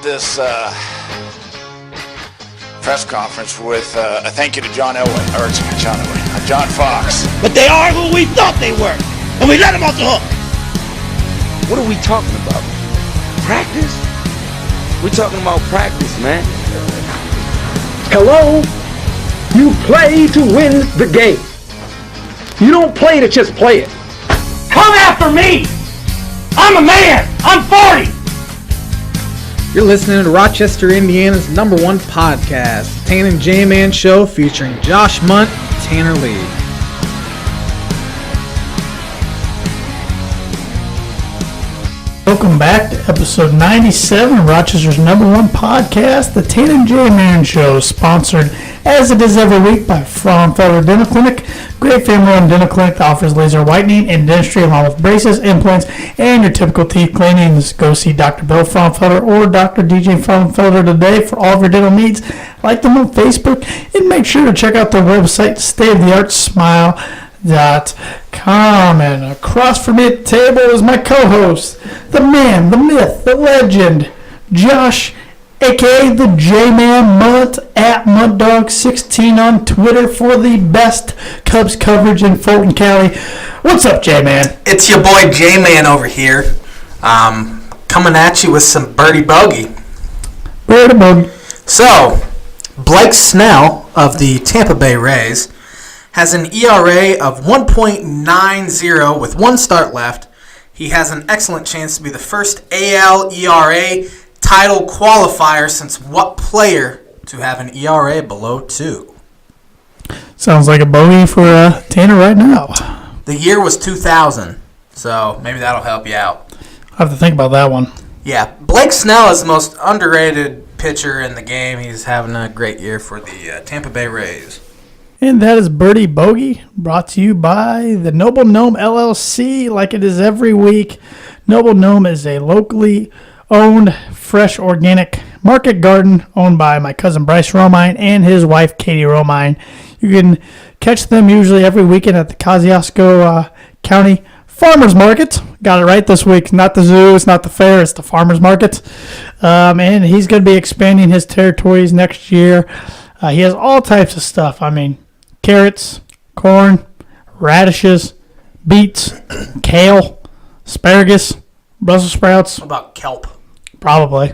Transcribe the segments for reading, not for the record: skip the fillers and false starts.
this press conference with a thank you to John Fox. But they are who we thought they were, and we let them off the hook. What are we talking about? Practice? We're talking about practice, man. Hello? You play to win the game. You don't play to just play it. Come after me! I'm a man! I'm 40! You're listening to Rochester, Indiana's #1 podcast, the Tan and J-Man Show, featuring Josh Munt, Tanner Lee. Welcome back to episode 97 of Rochester's #1 podcast, the Tan and J-Man Show, sponsored as it is every week by Frauenfelder Dental Clinic. Great family-owned dental clinic that offers laser whitening and dentistry along with braces, implants, and your typical teeth cleanings. Go see Dr. Bill Frauenfelder or Dr. DJ Frauenfelder today for all of your dental needs. Like them on Facebook and make sure to check out their website, stateoftheartsmile.com. And across from me at the table is my co-host, the man, the myth, the legend, Josh, a.k.a. the J-Man Munt, at MuntDog16 on Twitter for the best Cubs coverage in Fulton County. What's up, J-Man? It's your boy J-Man over here, coming at you with some Birdie Bogey. Birdie Bogey. So, Blake Snell of the Tampa Bay Rays has an ERA of 1.90 with one start left. He has an excellent chance to be the first AL ERA title qualifier since what player to have an ERA below 2? Sounds like a bogey for Tanner right now. The year was 2000, so maybe that'll help you out. I'll have to think about that one. Yeah, Blake Snell is the most underrated pitcher in the game. He's having a great year for the Tampa Bay Rays. And that is Birdie Bogey, brought to you by the Noble Gnome LLC, like it is every week. Noble Gnome is a locally owned, fresh, organic market garden owned by my cousin Bryce Romine and his wife Katie Romine. You can catch them usually every weekend at the Kosciuszko County Farmers Market. Got it right this week. Not the zoo, it's not the fair, it's the Farmers Market. And he's going to be expanding his territories next year. He has all types of stuff. I mean, carrots, corn, radishes, beets, kale, asparagus, Brussels sprouts. What about kelp? Probably.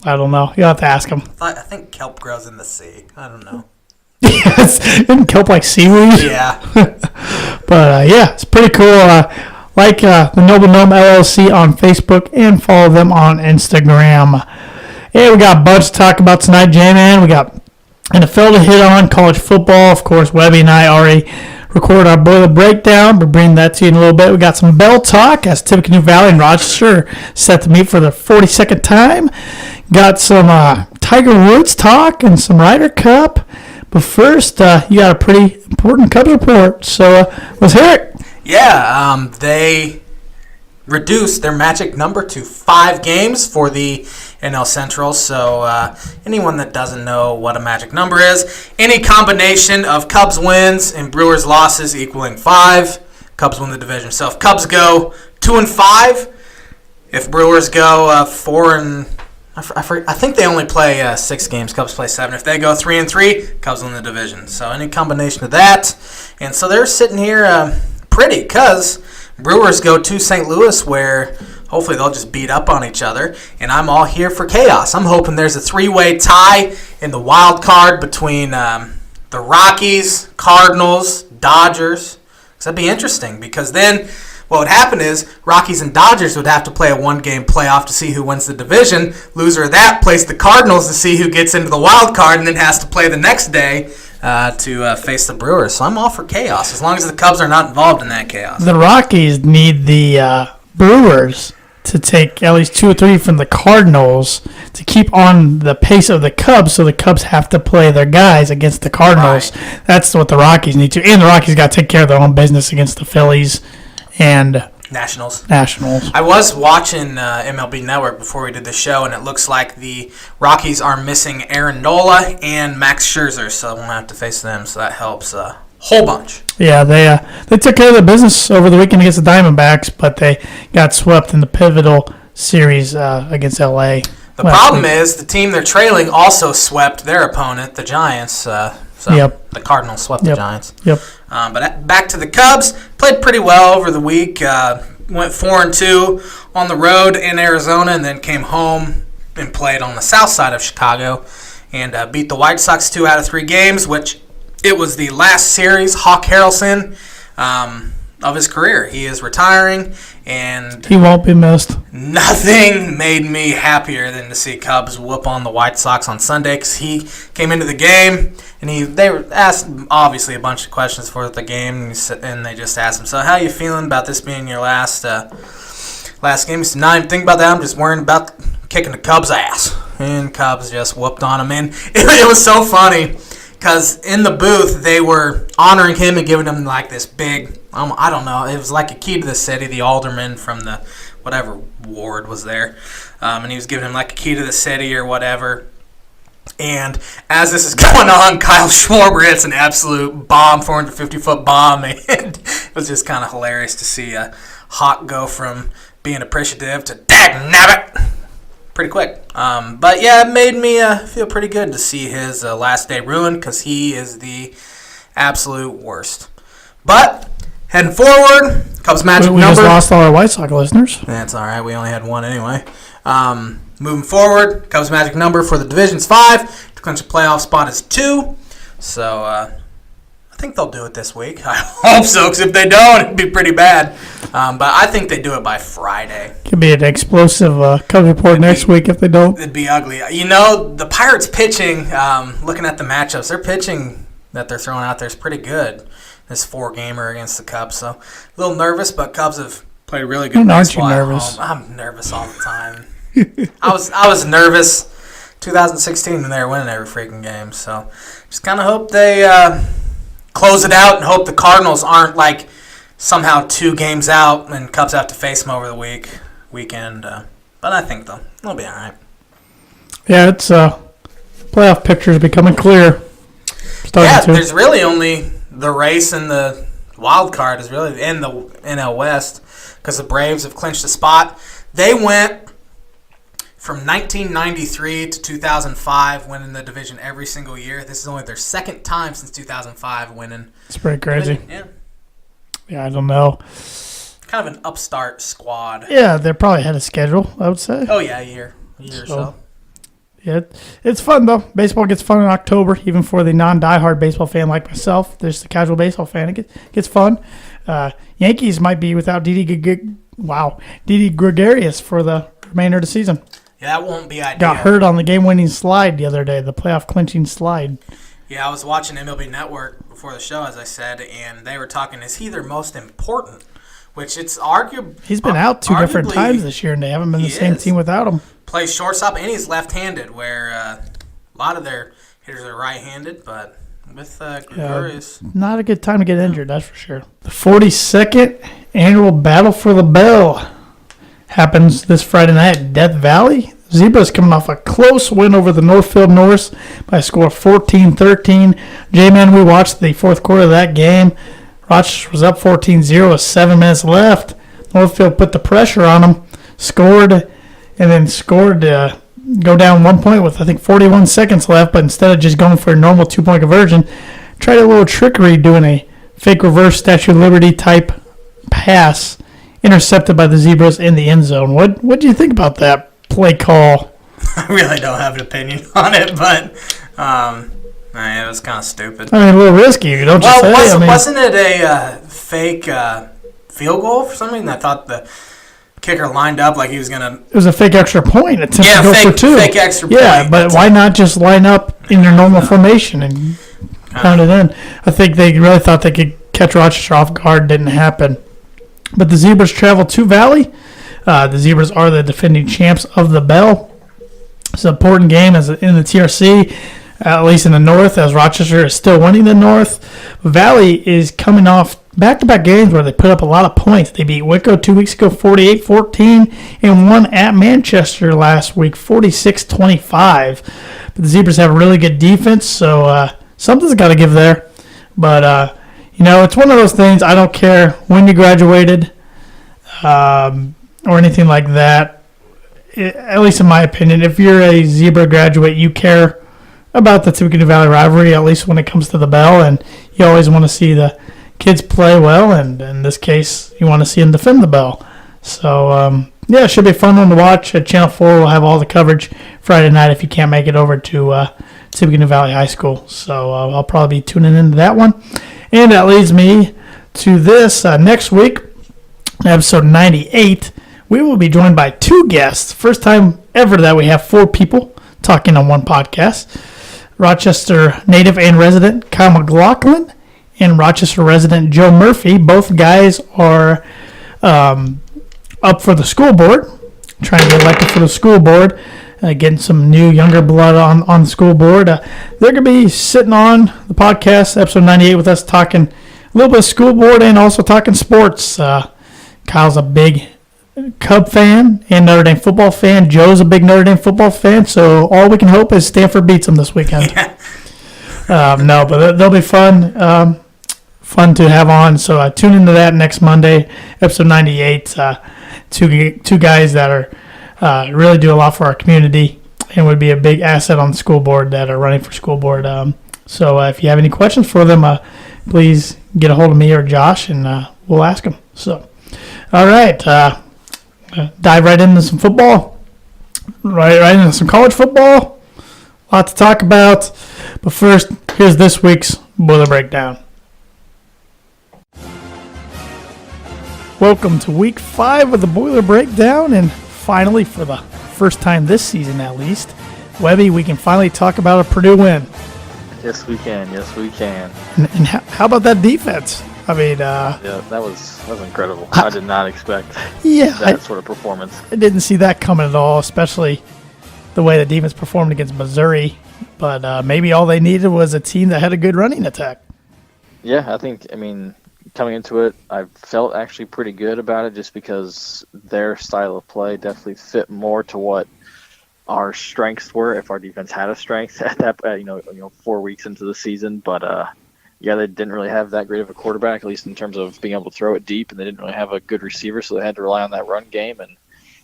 I don't know. You'll have to ask him. I think kelp grows in the sea. I don't know. Yes. Isn't kelp like seaweed? Yeah. But, yeah, it's pretty cool. Like the Noble Gnome LLC on Facebook and follow them on Instagram. Hey, we got a bunch to talk about tonight, J-Man. We got NFL to hit on, college football. Of course, Webby and I already recorded our boiler breakdown. We'll bring that to you in a little bit. We got some Bell talk as Tippecanoe Valley and Rochester set to meet for the 42nd time. Got some Tiger Woods talk and some Ryder Cup. But first, you got a pretty important Cubs report. So let's hear it. Yeah, they reduced their magic number to 5 games for the NL Central. So anyone that doesn't know what a magic number is, any combination of Cubs wins and Brewers losses equaling 5, Cubs win the division. So if Cubs go 2-5, if Brewers go 4 and I think they only play 6 games. Cubs play 7. If they go 3-3, Cubs win the division. So any combination of that, and so they're sitting here pretty because Brewers go to St. Louis where hopefully they'll just beat up on each other, and I'm all here for chaos. I'm hoping there's a 3-way tie in the wild card between the Rockies, Cardinals, Dodgers. So that'd be interesting because then what would happen is Rockies and Dodgers would have to play a 1-game playoff to see who wins the division. Loser of that plays the Cardinals to see who gets into the wild card and then has to play the next day to face the Brewers. So I'm all for chaos as long as the Cubs are not involved in that chaos. The Rockies need the Brewers to take at least 2 or 3 from the Cardinals to keep on the pace of the Cubs, so the Cubs have to play their guys against the Cardinals. Right. That's what the Rockies need to. And the Rockies got to take care of their own business against the Phillies and Nationals. I was watching MLB Network before we did the show, and it looks like the Rockies are missing Aaron Nola and Max Scherzer, so we'll have to face them, so that helps a whole bunch. Yeah, they took care of their business over the weekend against the Diamondbacks, but they got swept in the pivotal series against LA. The problem is the team they're trailing also swept their opponent, the Giants. The Cardinals swept the Giants. Yep. But back to the Cubs. Played pretty well over the week. Went 4-2 on the road in Arizona, and then came home and played on the south side of Chicago and beat the White Sox 2 out of 3 games, which it was the last series, Hawk Harrelson, of his career. He is retiring, and he won't be missed. Nothing made me happier than to see Cubs whoop on the White Sox on Sunday, because he came into the game, and they were asked, obviously, a bunch of questions for the game, and they just asked him, so how are you feeling about this being your last game? He said, not even thinking about that, I'm just worrying about kicking the Cubs' ass. And Cubs just whooped on him, and it was so funny, because in the booth, they were honoring him and giving him like this big, I don't know, it was like a key to the city. The alderman from the whatever ward was there, and he was giving him like a key to the city or whatever. And as this is going on, Kyle Schwarber hits an absolute bomb, 450-foot bomb, and it was just kind of hilarious to see Hawk go from being appreciative to dagnabbit pretty quick. But yeah, it made me feel pretty good to see his last day ruined, because he is the absolute worst. But heading forward, Cubs magic number. We just lost all our White Sox listeners. That's all right. We only had one anyway. Moving forward, Cubs magic number for the division's 5. To clinch a playoff spot is 2. So I think they'll do it this week. I hope so, because if they don't, it'd be pretty bad. But I think they do it by Friday. Could be an explosive Cubs report next week if they don't. It'd be ugly. You know, the Pirates pitching, looking at the matchups, their pitching that they're throwing out there is pretty good. This 4-gamer against the Cubs. So a little nervous, but Cubs have played really good baseball. Aren't you nervous? I'm nervous all the time. I was nervous 2016 when they were winning every freaking game. So just kind of hope they close it out and hope the Cardinals aren't like somehow 2 games out and Cubs have to face them over the weekend. But I think they'll be all right. Yeah, it's playoff picture is becoming clear. There's really only the race and the wild card is really in the NL West, because the Braves have clinched the spot. They went from 1993 to 2005 winning the division every single year. This is only their second time since 2005 winning. It's pretty crazy. Yeah. Yeah, I don't know. Kind of an upstart squad. Yeah, they're probably ahead of schedule, I would say. Oh, yeah, a year or so. Yeah, it's fun, though. Baseball gets fun in October, even for the non-diehard baseball fan like myself. There's the casual baseball fan. It gets fun. Yankees might be without Didi Gregorius for the remainder of the season. Yeah, that won't be ideal. Got hurt on the game-winning slide the other day, the playoff clinching slide. Yeah, I was watching MLB Network before the show, as I said, and they were talking, is he their most important? Which it's arguable. He's been out 2 different times this year, and they haven't been the same team without him. Plays shortstop, and he's left-handed, where a lot of their hitters are right-handed, but with Gregorius. Not a good time to get injured, that's for sure. The 42nd annual Battle for the Bell happens this Friday night at Death Valley. Zebras coming off a close win over the Northfield Norse by a score of 14-13. J-Man, we watched the 4th quarter of that game. Rochester was up 14-0 with 7 minutes left. Northfield put the pressure on them, scored, go down 1 point with, I think, 41 seconds left, but instead of just going for a normal 2-point conversion, tried a little trickery doing a fake reverse Statue of Liberty type pass, intercepted by the Zebras in the end zone. What do you think about that play call? I really don't have an opinion on it, but it was kind of stupid. I mean, a little risky, don't you say? Wasn't it a fake field goal for some reason? I thought the kicker lined up like he was going to... It was a fake extra point attempt to go for 2. Fake extra point. Yeah, but why not just line up in your normal formation and count it in? I think they really thought they could catch Rochester off guard. Didn't happen. But the Zebras travel to Valley. The Zebras are the defending champs of the Bell. It's an important game in the TRC, at least in the North, as Rochester is still winning the North. Valley is coming off back-to-back games where they put up a lot of points. They beat Wicklow 2 weeks ago 48-14 and won at Manchester last week 46-25. But the Zebras have a really good defense, so something's got to give there. But, it's one of those things. I don't care when you graduated or anything like that. at least in my opinion, if you're a Zebra graduate, you care about the Tippecanoe Valley rivalry, at least when it comes to the Bell, and you always want to see the kids play well, and in this case, you want to see them defend the Bell. So, yeah, it should be a fun one to watch. At Channel 4, we'll have all the coverage Friday night if you can't make it over to Tippecanoe Valley High School. So I'll probably be tuning into that one. And that leads me to this next week, episode 98. We will be joined by 2 guests. First time ever that we have 4 people talking on one podcast. Rochester native and resident Kyle McLaughlin and Rochester resident Joe Murphy. Both guys are up for the school board, trying to get elected for the school board, getting some new younger blood on the school board. They're going to be sitting on the podcast, episode 98, with us talking a little bit of school board and also talking sports. Kyle's a big Cub fan and Notre Dame football fan. Joe's a big Notre Dame football fan, so all we can hope is Stanford beats them this weekend. No, but they'll be fun to have on. So tune into that next Monday, episode 98. Two guys that are really do a lot for our community and would be a big asset on the school board that are running for school board. So if you have any questions for them, please get a hold of me or Josh, and we'll ask them. So, all right. Dive right into some football, right into some college football. A lot to talk about. But first, here's this week's Boiler Breakdown. Welcome to week 5 of the Boiler Breakdown, and finally, for the first time this season at least, Webby, we can finally talk about a Purdue win. Yes, we can. Yes, we can. And how about that defense? I mean, yeah, that was incredible. I did not expect that sort of performance. I didn't see that coming at all, especially the way the defense performed against Missouri. But maybe all they needed was a team that had a good running attack. Yeah, I mean, coming into it, I felt actually pretty good about it, just because their style of play definitely fit more to what our strengths were, if our defense had a strength at that 4 weeks into the season. But yeah, they didn't really have that great of a quarterback, at least in terms of being able to throw it deep, and they didn't really have a good receiver, so they had to rely on that run game, and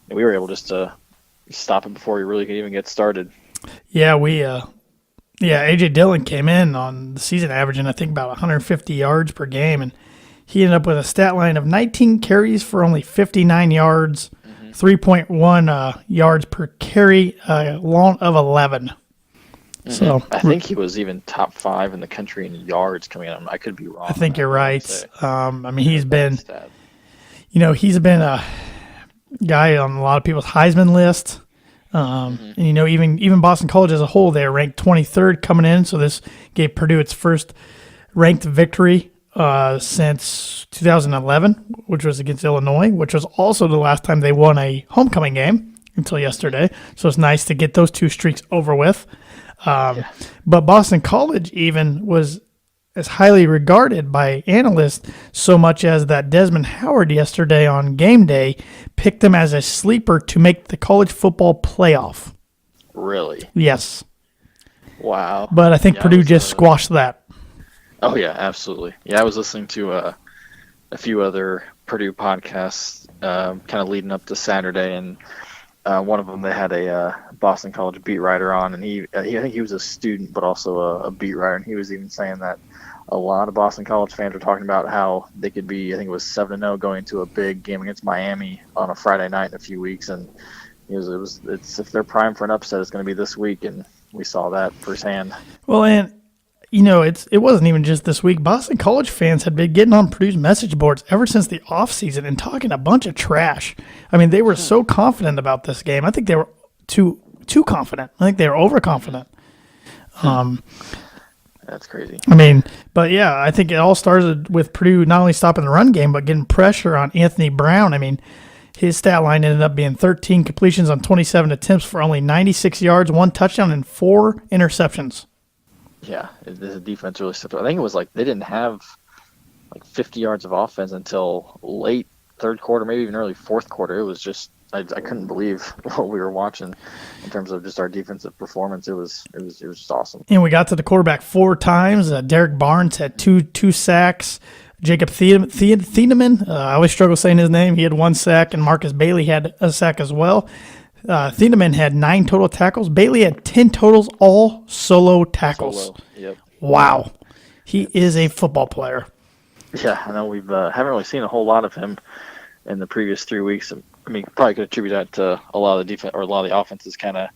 we were able just to stop it before we really could even get started. Yeah, A.J. Dillon came in on the season averaging, I think, about 150 yards per game, and he ended up with a stat line of 19 carries for only 59 yards, 3.1 yards per carry, long of 11. So I think he was even top 5 in the country in yards coming in. I could be wrong. I think you're right. I mean, he's been a guy on a lot of people's Heisman list. And even Boston College as a whole, they are ranked 23rd coming in. So this gave Purdue its first ranked victory since 2011, which was against Illinois, which was also the last time they won a homecoming game until yesterday. So it's nice to get those 2 streaks over with. But Boston College even was as highly regarded by analysts, so much as that Desmond Howard yesterday on game day picked them as a sleeper to make the college football playoff. Really? Yes. Wow. But I think Purdue just squashed that. Oh, yeah, absolutely. Yeah, I was listening to a few other Purdue podcasts kind of leading up to Saturday, and one of them, they had a Boston College beat writer on, and I think he was a student but also a beat writer, and he was even saying that a lot of Boston College fans were talking about how they could be, I think it was 7-0 going into a big game against Miami on a Friday night in a few weeks, and it's if they're primed for an upset, it's going to be this week, and we saw that firsthand. Well, and it wasn't even just this week. Boston College fans had been getting on Purdue's message boards ever since the offseason and talking a bunch of trash. I mean, they were so confident about this game. I think they were too confident. I think they were overconfident. That's crazy. I mean, but yeah, I think it all started with Purdue not only stopping the run game, but getting pressure on Anthony Brown. I mean, his stat line ended up being 13 completions on 27 attempts for only 96 yards, 1 touchdown, and 4 interceptions. Yeah, the defense really stepped up. I think it was like they didn't have 50 yards of offense until late third quarter, maybe even early fourth quarter. It was just I couldn't believe what we were watching in terms of just our defensive performance. It was just awesome. And we got to the quarterback 4 times. Derek Barnes had two sacks. Jacob Thieneman, I always struggle saying his name. He had 1 sack, and Marcus Bailey had a sack as well. Thieneman had 9 total tackles. Bailey had 10 totals, all solo tackles. Yep. Wow. He is a football player. Yeah, I know we've haven't really seen a whole lot of him in the previous 3 weeks. I mean, probably could attribute that to a lot of the defense or a lot of the offenses kind of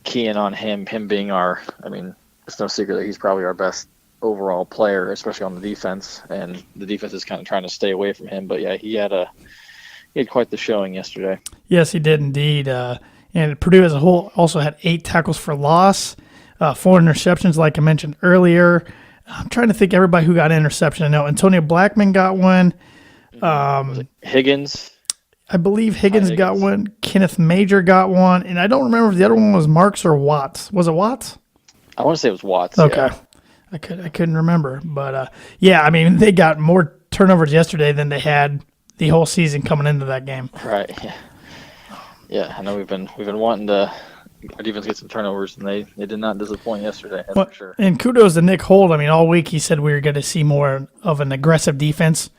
keying on him being our. I mean, it's no secret that he's probably our best overall player, especially on the defense, and the defense is kind of trying to stay away from him. But yeah, he had quite the showing yesterday. Yes, he did indeed. And Purdue as a whole also had 8 tackles for loss, 4 interceptions, like I mentioned earlier. I'm trying to think everybody who got an interception. I know Antonio Blackman got one. Was it Higgins? I believe Higgins got one. Kenneth Major got one. And I don't remember if the other one was Marks or Watts. Was it Watts? I want to say it was Watts. Okay. Yeah. I couldn't remember. But, yeah, I mean, they got more turnovers yesterday than they had the whole season coming into that game. Right. Yeah. Yeah, I know we've been wanting to our defense get some turnovers, and they did not disappoint yesterday, that's for sure. And kudos to Nick Holt. I mean, all week he said we were going to see more of an aggressive defense,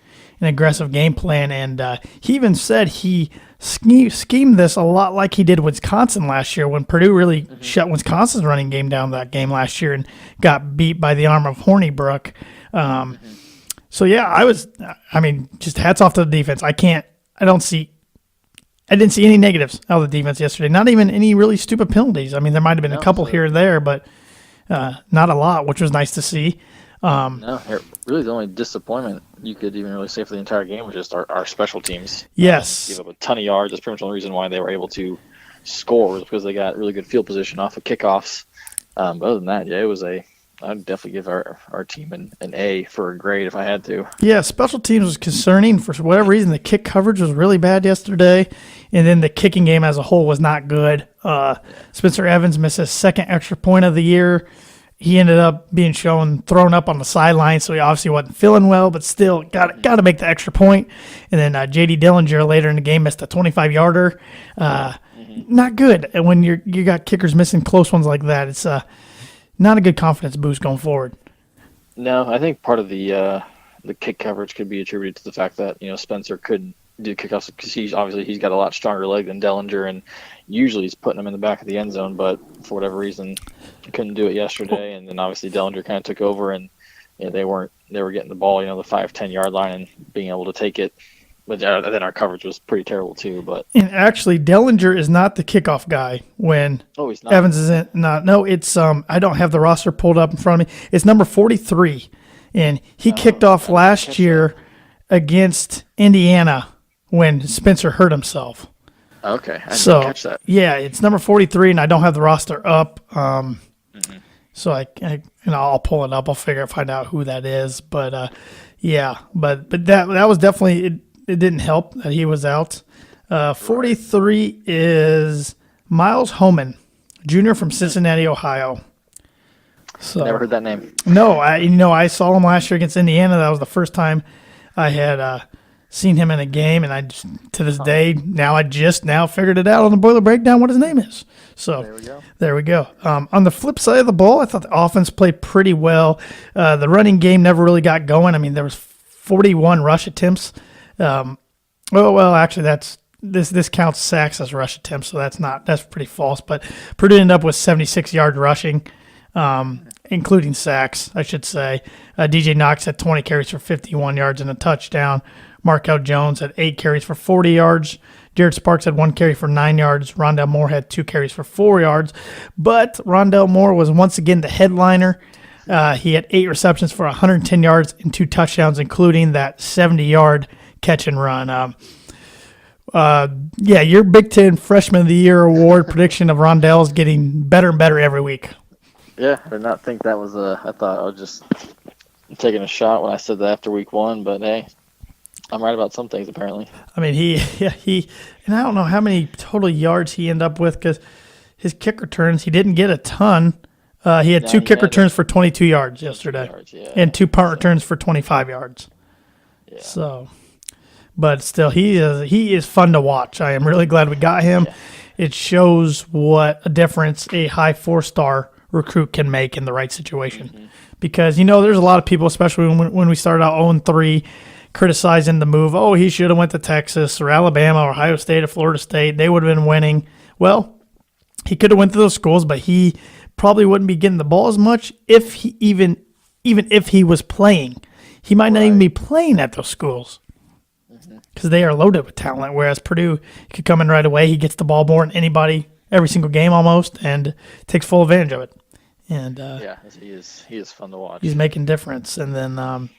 an aggressive game plan, and he even said he schemed this a lot like he did Wisconsin last year when Purdue really shut Wisconsin's running game down that game last year and got beat by the arm of Hornibrook. So, yeah, just hats off to the defense. I didn't see any negatives out of the defense yesterday. Not even any really stupid penalties. I mean, there might have been a couple here and there, but not a lot, which was nice to see. Really the only disappointment you could even really say for the entire game was just our special teams. Yes. Gave up a ton of yards. That's pretty much the only reason why they were able to score was because they got really good field position off of kickoffs. But other than that, yeah, I'd definitely give our team an A for a grade if I had to. Yeah, special teams was concerning. For whatever reason, the kick coverage was really bad yesterday, and then the kicking game as a whole was not good. Spencer Evans missed his second extra point of the year. He ended up being thrown up on the sideline, so he obviously wasn't feeling well, but still got to make the extra point. And then J.D. Dillinger later in the game missed a 25-yarder. Not good. And when you got kickers missing close ones like that, it's not a good confidence boost going forward. No, I think part of the kick coverage could be attributed to the fact that Spencer could do kickoffs because he's got a lot stronger leg than Dellinger, and usually he's putting them in the back of the end zone. But for whatever reason, he couldn't do it yesterday. And then obviously Dellinger kind of took over, and they were getting the ball, the 5-10 yard line and being able to take it. But then our coverage was pretty terrible too. But and actually, Dellinger is not the kickoff guy when he's not. Evans is in. No, it's I don't have the roster pulled up in front of me. It's number 43, and he kicked off last year against Indiana when Spencer hurt himself. Okay, I didn't catch that. Yeah, it's number 43, and I don't have the roster up. So I'll pull it up. I'll find out who that is. But yeah, but that was definitely. It didn't help that he was out. 43 is Miles Homan, junior from Cincinnati, Ohio. So, never heard that name. No, I saw him last year against Indiana. That was the first time I had seen him in a game, and I just, to this day I just figured it out on the Boiler Breakdown what his name is. So there we go. On the flip side of the ball, I thought the offense played pretty well. The running game never really got going. I mean, there was 41 rush attempts. Actually, this counts sacks as rush attempts, so that's pretty false. But Purdue ended up with 76 yards rushing, including sacks, I should say. DJ Knox had 20 carries for 51 yards and a touchdown. Markel Jones had 8 carries for 40 yards. Jared Sparks had 1 carry for 9 yards. Rondell Moore had 2 carries for 4 yards. But Rondell Moore was once again the headliner. He had 8 receptions for 110 yards and 2 touchdowns, including that 70-yard catch and run. Your Big Ten Freshman of the Year award prediction of Rondell is getting better and better every week. Yeah, I did not think that was I thought I was just taking a shot when I said that after week 1, but hey, I'm right about some things apparently. I mean, he and I don't know how many total yards he ended up with because his kick returns, he didn't get a ton. He had 2 kick returns for 22 yards yesterday and 2 punt returns for 25 yards. Yeah. So, but still, he is fun to watch. I am really glad we got him. Yeah. It shows what a difference a high 4-star recruit can make in the right situation. Because, there's a lot of people, especially when we started out 0-3, criticizing the move. Oh, he should have went to Texas or Alabama or Ohio State or Florida State. They would have been winning. Well, he could have went to those schools, but he probably wouldn't be getting the ball as much if he even if he was playing. He might not even be playing at those schools because they are loaded with talent, whereas Purdue could come in right away. He gets the ball more than anybody every single game almost and takes full advantage of it. And he is fun to watch. He's making difference. And then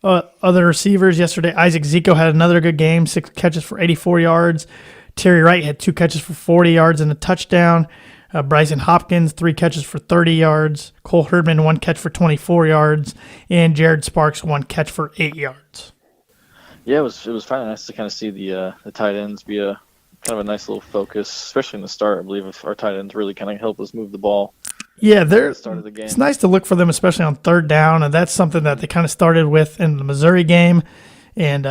other receivers yesterday, Isaac Zico had another good game, 6 catches for 84 yards. Terry Wright had 2 catches for 40 yards and a touchdown. Bryson Hopkins, 3 catches for 30 yards. Cole Herdman, 1 catch for 24 yards. And Jared Sparks, 1 catch for 8 yards. Yeah, it was kind of nice to kind of see the tight ends be a kind of a nice little focus, especially in the start. I believe if our tight ends really kind of help us move the ball. Yeah, Start of the game. It's nice to look for them, especially on third down, and that's something that they kind of started with in the Missouri game, and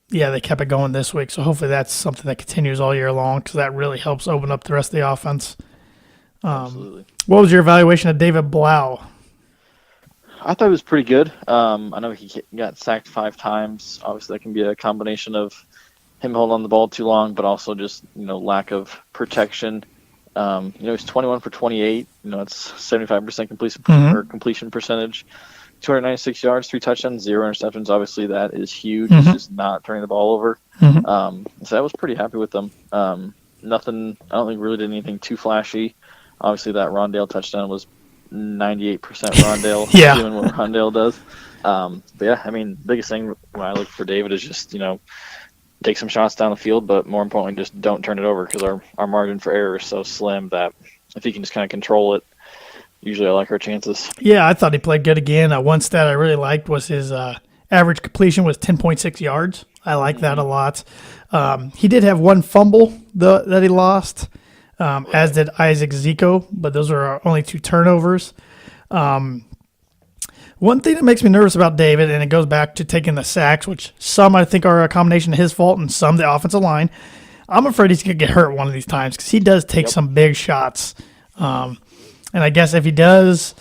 they kept it going this week. So hopefully that's something that continues all year long because that really helps open up the rest of the offense. Absolutely. What was your evaluation of David Blau? I thought it was pretty good. I know he got sacked 5 times. Obviously, that can be a combination of him holding on the ball too long, but also just lack of protection. He's 21 for 28. It's 75% completion percentage, 296 yards, 3 touchdowns, 0 interceptions. Obviously, that is huge. It's just not turning the ball over. So I was pretty happy with them. Nothing. I don't think really did anything too flashy. Obviously, that Rondale touchdown was 98% Rondale. Doing what Rondale does. But yeah, I mean, biggest thing when I look for David is just take some shots down the field, but more importantly, just don't turn it over because our margin for error is so slim that if he can just kind of control it, usually I like our chances. Yeah, I thought he played good again. One stat I really liked was his average completion was 10.6 yards. I like that a lot. He did have 1 fumble that he lost, as did Isaac Zico, but those were our only 2 turnovers. One thing that makes me nervous about David, and it goes back to taking the sacks, which some I think are a combination of his fault and some the offensive line. I'm afraid he's going to get hurt one of these times because he does take some big shots. And I guess if he does,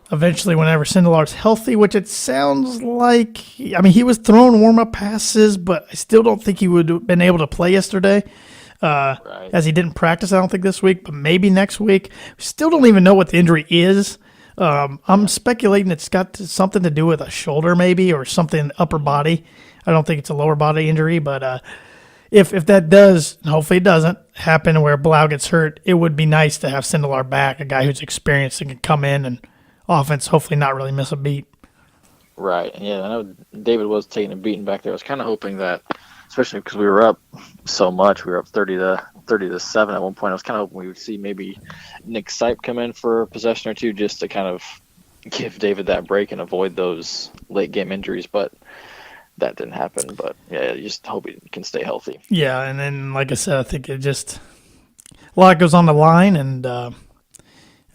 eventually whenever Sindelar's healthy, which it sounds like, he was throwing warm-up passes, but I still don't think he would have been able to play yesterday. As he didn't practice, I don't think this week, but maybe next week. We still don't even know what the injury is. I'm speculating it's got something to do with a shoulder maybe or something upper body. I don't think it's a lower body injury, but if that does, and hopefully it doesn't, happen where Blau gets hurt, it would be nice to have Sindelar back, a guy who's experienced and can come in and offense hopefully not really miss a beat. Right. Yeah, I know David was taking a beating back there. I was kind of hoping that, especially because we were up so much, we were up 30-7 at one point. I was kind of hoping we would see maybe Nick Sipe come in for a possession or two just to kind of give David that break and avoid those late game injuries, but that didn't happen. But yeah, you just hope he can stay healthy. Yeah, and then like I said, I think it just a lot goes on the line, and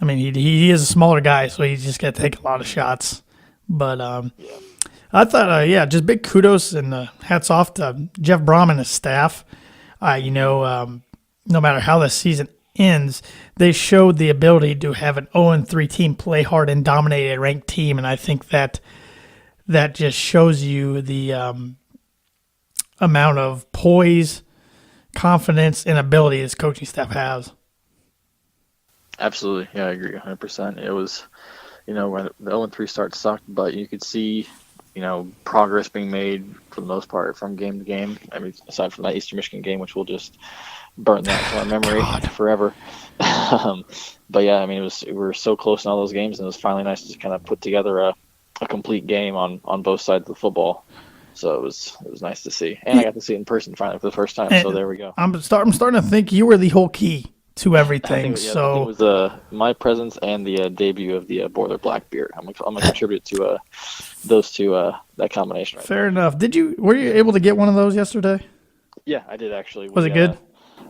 he is a smaller guy, so he's just got to take a lot of shots. But I thought, just big kudos and hats off to Jeff Brom and his staff. No matter how the season ends, they showed the ability to have an 0-3 team play hard and dominate a ranked team, and I think that just shows you the amount of poise, confidence, and ability this coaching staff has. Absolutely. Yeah, I agree 100%. It was, when the 0-3 start sucked, but you could see progress being made for the most part from game to game. Aside from that Eastern Michigan game, which we'll just burn that to our memory forever. But yeah, we were so close in all those games, and it was finally nice to kind of put together a complete game on both sides of the football. So it was nice to see, and I got to see it in person finally for the first time. So there we go. I'm starting to think you were the whole key to everything. I think it was my presence and the debut of the Boiler Black beer. I'm gonna contribute to those two, that combination. Fair enough. Were you able to get one of those yesterday? Yeah, I did actually. Was it good?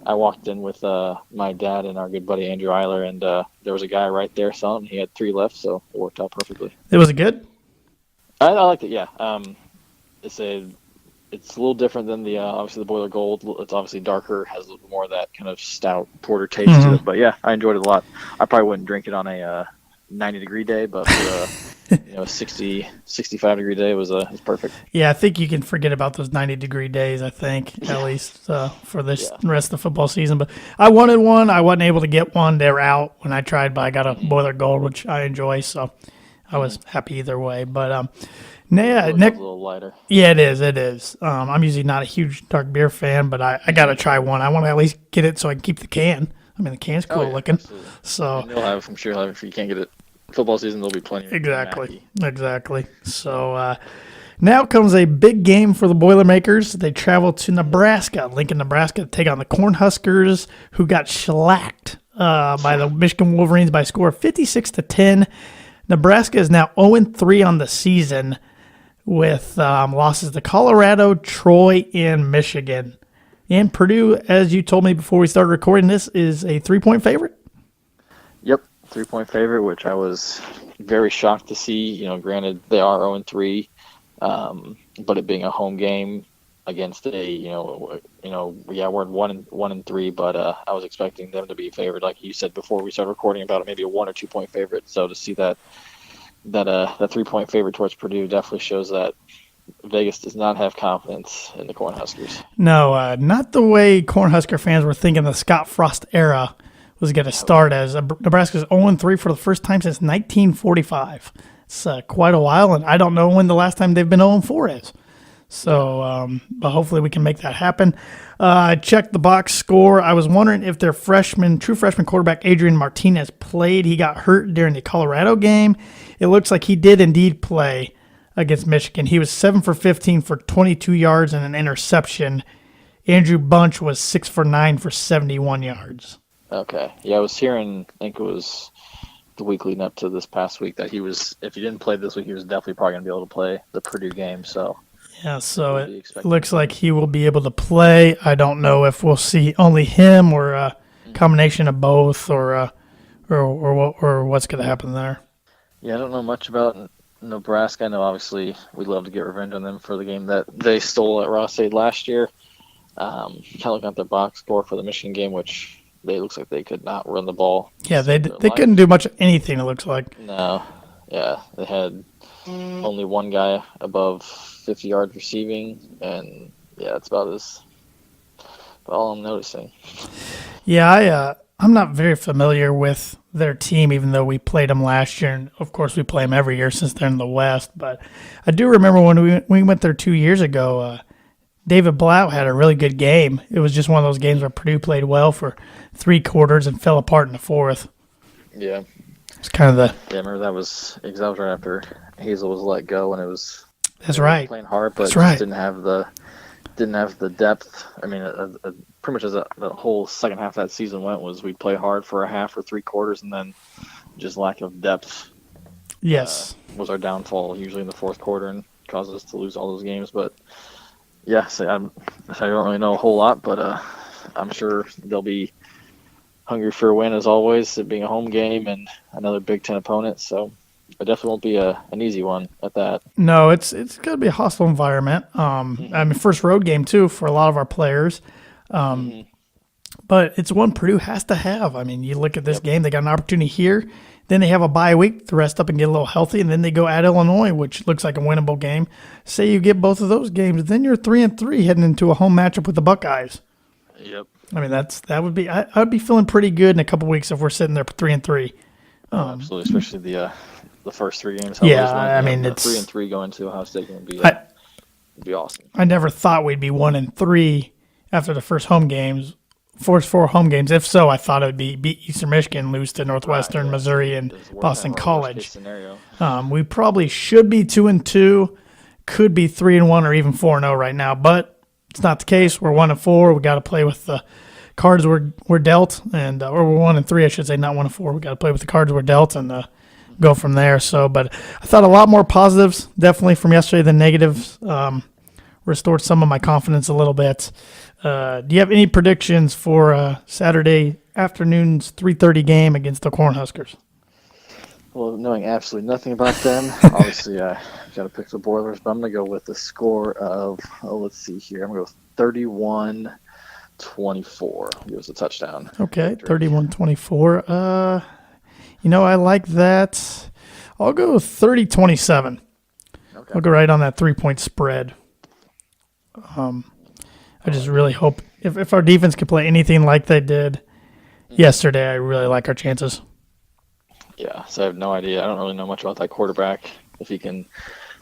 I walked in with my dad and our good buddy Andrew Eiler, and there was a guy right there selling. He had 3 left, so it worked out perfectly. Was it good? I liked it. Yeah. It's a little different than the obviously the Boiler Gold. It's obviously darker, has a little more of that kind of stout porter taste to it. But yeah, I enjoyed it a lot. I probably wouldn't drink it on a 90-degree day, but A 60, 65-degree day was perfect. Yeah, I think you can forget about those 90-degree days, I think, at least for this rest of the football season. But I wanted one. I wasn't able to get one. They were out when I tried, but I got a Boiler Gold, which I enjoy, so I was happy either way. But, It's a little lighter. Yeah, it is. It is. I'm usually not a huge dark beer fan, but I got to try one. I want to at least get it so I can keep the can. I mean, the can's cool looking. Absolutely. So And you'll have it, I'm sure you'll have it if you can't get it. Football season, there'll be plenty of Exactly. So now comes a big game for the Boilermakers. They travel to Nebraska, Lincoln, Nebraska, to take on the Cornhuskers, who got shellacked by the Michigan Wolverines by a score of 56-10. Nebraska is now 0-3 on the season with losses to Colorado, Troy, and Michigan. And Purdue, as you told me before we started recording this, is a 3-point favorite? Yep, 3-point favorite, which I was very shocked to see. Granted, they are 0-3, but it being a home game against we're 1-3, but I was expecting them to be favored, like you said before we started recording about it, maybe a 1 or 2 point favorite. So to see that 3-point favorite towards Purdue definitely shows that Vegas does not have confidence in the Cornhuskers. No, not the way Cornhusker fans were thinking the Scott Frost era was going to start, as Nebraska's 0-3 for the first time since 1945. It's quite a while, and I don't know when the last time they've been 0-4 is. So, but hopefully we can make that happen. I checked the box score. I was wondering if their true freshman quarterback Adrian Martinez played. He got hurt during the Colorado game. It looks like he did indeed play against Michigan. He was 7 for 15 for 22 yards and an interception. Andrew Bunch was 6 for 9 for 71 yards. Okay. Yeah, I was hearing, I think it was the week leading up to this past week, that if he didn't play this week, he was definitely probably going to be able to play the Purdue game. So yeah, so it looks like he will be able to play. I don't know if we'll see only him or a combination of both, or what's going to happen there. Yeah, I don't know much about Nebraska. I know obviously we'd love to get revenge on them for the game that they stole at Ross-Ade last year. Kind of looking at their box score for the Michigan game, which they looks like they could not run the ball. Yeah, they couldn't do much of anything, it looks like. No. Yeah, they had only one guy above 50 yards receiving, and yeah, that's about all I'm noticing. Yeah, I'm not very familiar with their team, even though we played them last year, and of course we play them every year since they're in the West. But I do remember when we went there 2 years ago, David Blau had a really good game. It was just one of those games where Purdue played well for 3 quarters and fell apart in the fourth. Yeah. It's kind of I remember that was right after Hazel was let go, and it was That's right. Playing hard, but That's right. Didn't have the depth. I mean, pretty much as the whole second half of that season went, was we'd play hard for a half or 3 quarters, and then just lack of depth. Yes, was our downfall usually in the fourth quarter and caused us to lose all those games. But yeah, I don't really know a whole lot, but I'm sure they'll be hungry for a win as always, it being a home game and another Big Ten opponent. So it definitely won't be an easy one at that. No, it's going to be a hostile environment. I mean, first road game too for a lot of our players. But it's one Purdue has to have. I mean, you look at this game, they got an opportunity here. Then they have a bye week to rest up and get a little healthy, and then they go at Illinois, which looks like a winnable game. Say you get both of those games, then you're 3-3 heading into a home matchup with the Buckeyes. Yep. I mean, that would be. I would be feeling pretty good in a couple weeks if we're sitting there 3-3. Absolutely, especially the first 3 games. Yeah, I mean, it's 3-3 going to Ohio State would be awesome. I never thought we'd be 1-3 after the first home games. First 4 home games. If so, I thought it would be beat Eastern Michigan, lose to Northwestern, Missouri, and Boston College. We probably should be 2-2, could be 3-1 or even 4-0 right now, but it's not the case. We're 1-4. We got to play with the cards we're dealt, and or we're 1-3, I should say, not 1-4. We got to play with the cards we're dealt and go from there. So, but I thought a lot more positives definitely from yesterday than negatives. Restored some of my confidence a little bit. Do you have any predictions for Saturday afternoon's 3:30 game against the Cornhuskers? Well, knowing absolutely nothing about them, obviously I got to pick the Boilers, but I'm going to go with the score of, let's see here, I'm going to go 31-24. Give us a touchdown. Okay, 31-24. I like that. I'll go 30-27. Okay. I'll go right on that 3-point spread. I just really hope if our defense could play anything like they did yesterday, I really like our chances. Yeah, so I have no idea. I don't really know much about that quarterback. If he can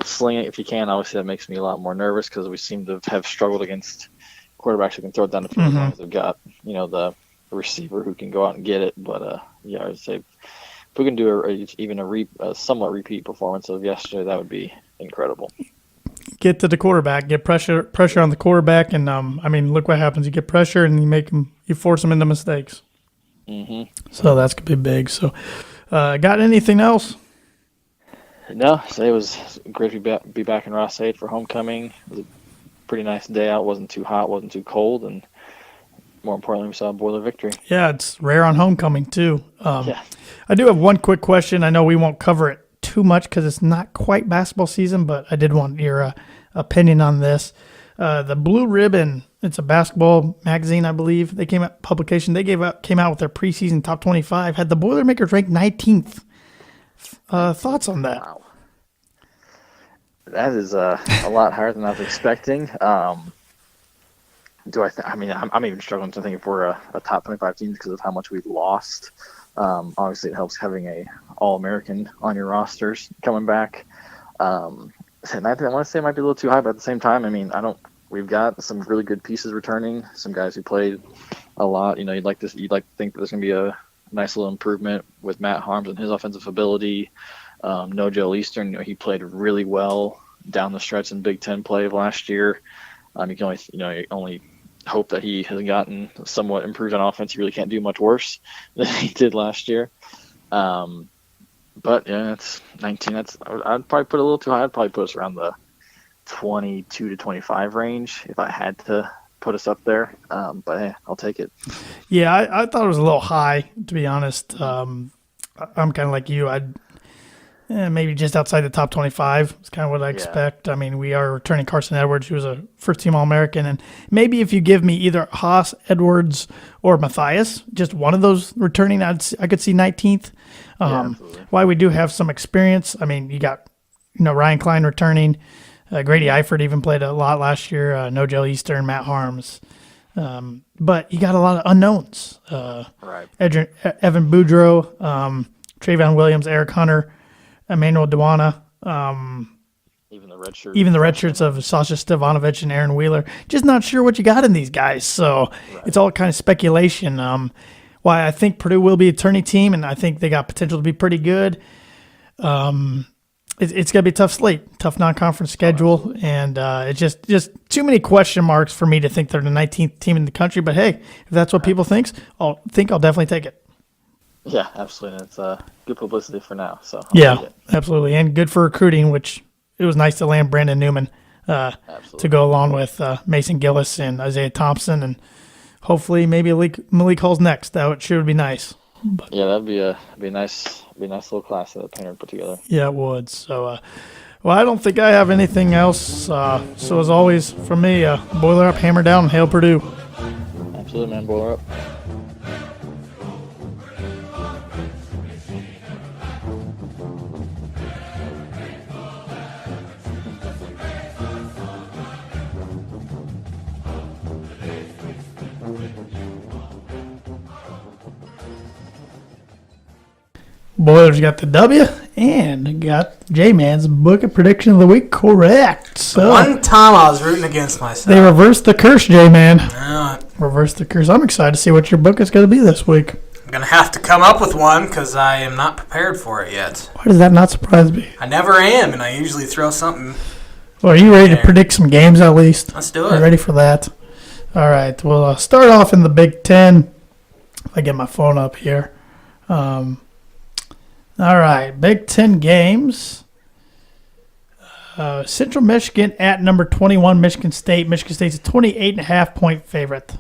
sling it, if he can, obviously that makes me a lot more nervous because we seem to have struggled against quarterbacks who can throw it down the field as long as they've got, the receiver who can go out and get it. But, I would say if we can do a somewhat repeat performance of yesterday, that would be incredible. Get to the quarterback, get pressure on the quarterback, and look what happens. You get pressure and you force them into mistakes. Mm-hmm. So that's gonna be big. So, got anything else? No, so it was great to be back in Ross-Ade for homecoming. It was a pretty nice day out. Wasn't too hot, wasn't too cold, and more importantly, we saw a Boiler victory. Yeah, it's rare on homecoming too. Yeah. I do have one quick question. I know we won't cover it too much because it's not quite basketball season, but I did want your opinion on this. The Blue Ribbon, it's a basketball magazine, I believe. They came out with their preseason top 25. Had the Boilermakers ranked 19th. Thoughts on that? Wow. That is a lot higher than I was expecting. I'm even struggling to think if we're a top 25 team because of how much we've lost. Obviously, it helps having a All-American on your rosters coming back. And I want to say it might be a little too high, but at the same time, we've got some really good pieces returning. Some guys who played a lot. You'd like to think that there's going to be a nice little improvement with Matt Harms and his offensive ability. No Joe Eastern, he played really well down the stretch in Big Ten play of last year. You can only hope that he has gotten somewhat improved on offense. He really can't do much worse than he did last year. But yeah, it's 19. I'd probably put it a little too high. I'd probably put us around the 22 to 25 range if I had to put us up there. But hey, I'll take it. Yeah, I thought it was a little high, to be honest. I'm kind of like you. Maybe just outside the top 25 is kind of what I expect. We are returning Carson Edwards, who was a first-team All-American. And maybe if you give me either Haas, Edwards, or Matthias, just one of those returning, I could see 19th. Why we do have some experience. You got Ryan Klein returning. Grady Eifert even played a lot last year. No Joe Eastern, Matt Harms. But you got a lot of unknowns. Right. Evan Boudreaux, Trayvon Williams, Eric Hunter, Emmanuel Dewana, even the red shirts of Sasha Stevanovic and Aaron Wheeler. Just not sure what you got in these guys. So It's all kind of speculation. Why I think Purdue will be a tourney team, and I think they got potential to be pretty good. It's going to be a tough slate, tough non-conference schedule, and it's just too many question marks for me to think they're the 19th team in the country. But hey, if that's what people think, I'll definitely take it. Yeah, absolutely. It's good publicity for now. So Absolutely, and good for recruiting. Which it was nice to land Brandon Newman to go along with Mason Gillis and Isaiah Thompson, and hopefully maybe Malik Hall's next. That should be nice. But, yeah, that'd be a nice little class that Painter put together. Yeah, it would. So, I don't think I have anything else. So as always, from me, boiler up, hammer down, hail Purdue. Absolutely, man. Boiler up. Boilers got the W and got J-Man's book of prediction of the week correct. So one time I was rooting against myself. They reversed the curse, J-Man. Yeah. Reversed the curse. I'm excited to see what your book is going to be this week. I'm going to have to come up with one because I am not prepared for it yet. Why does that not surprise me? I never am, and I usually throw something. Well, are you ready to predict some games at least? Let's do it. Are you ready for that? All right. We'll start off in the Big Ten. If I get my phone up here. All right, Big Ten games. Central Michigan at number 21, Michigan State. Michigan State's a 28.5-point favorite.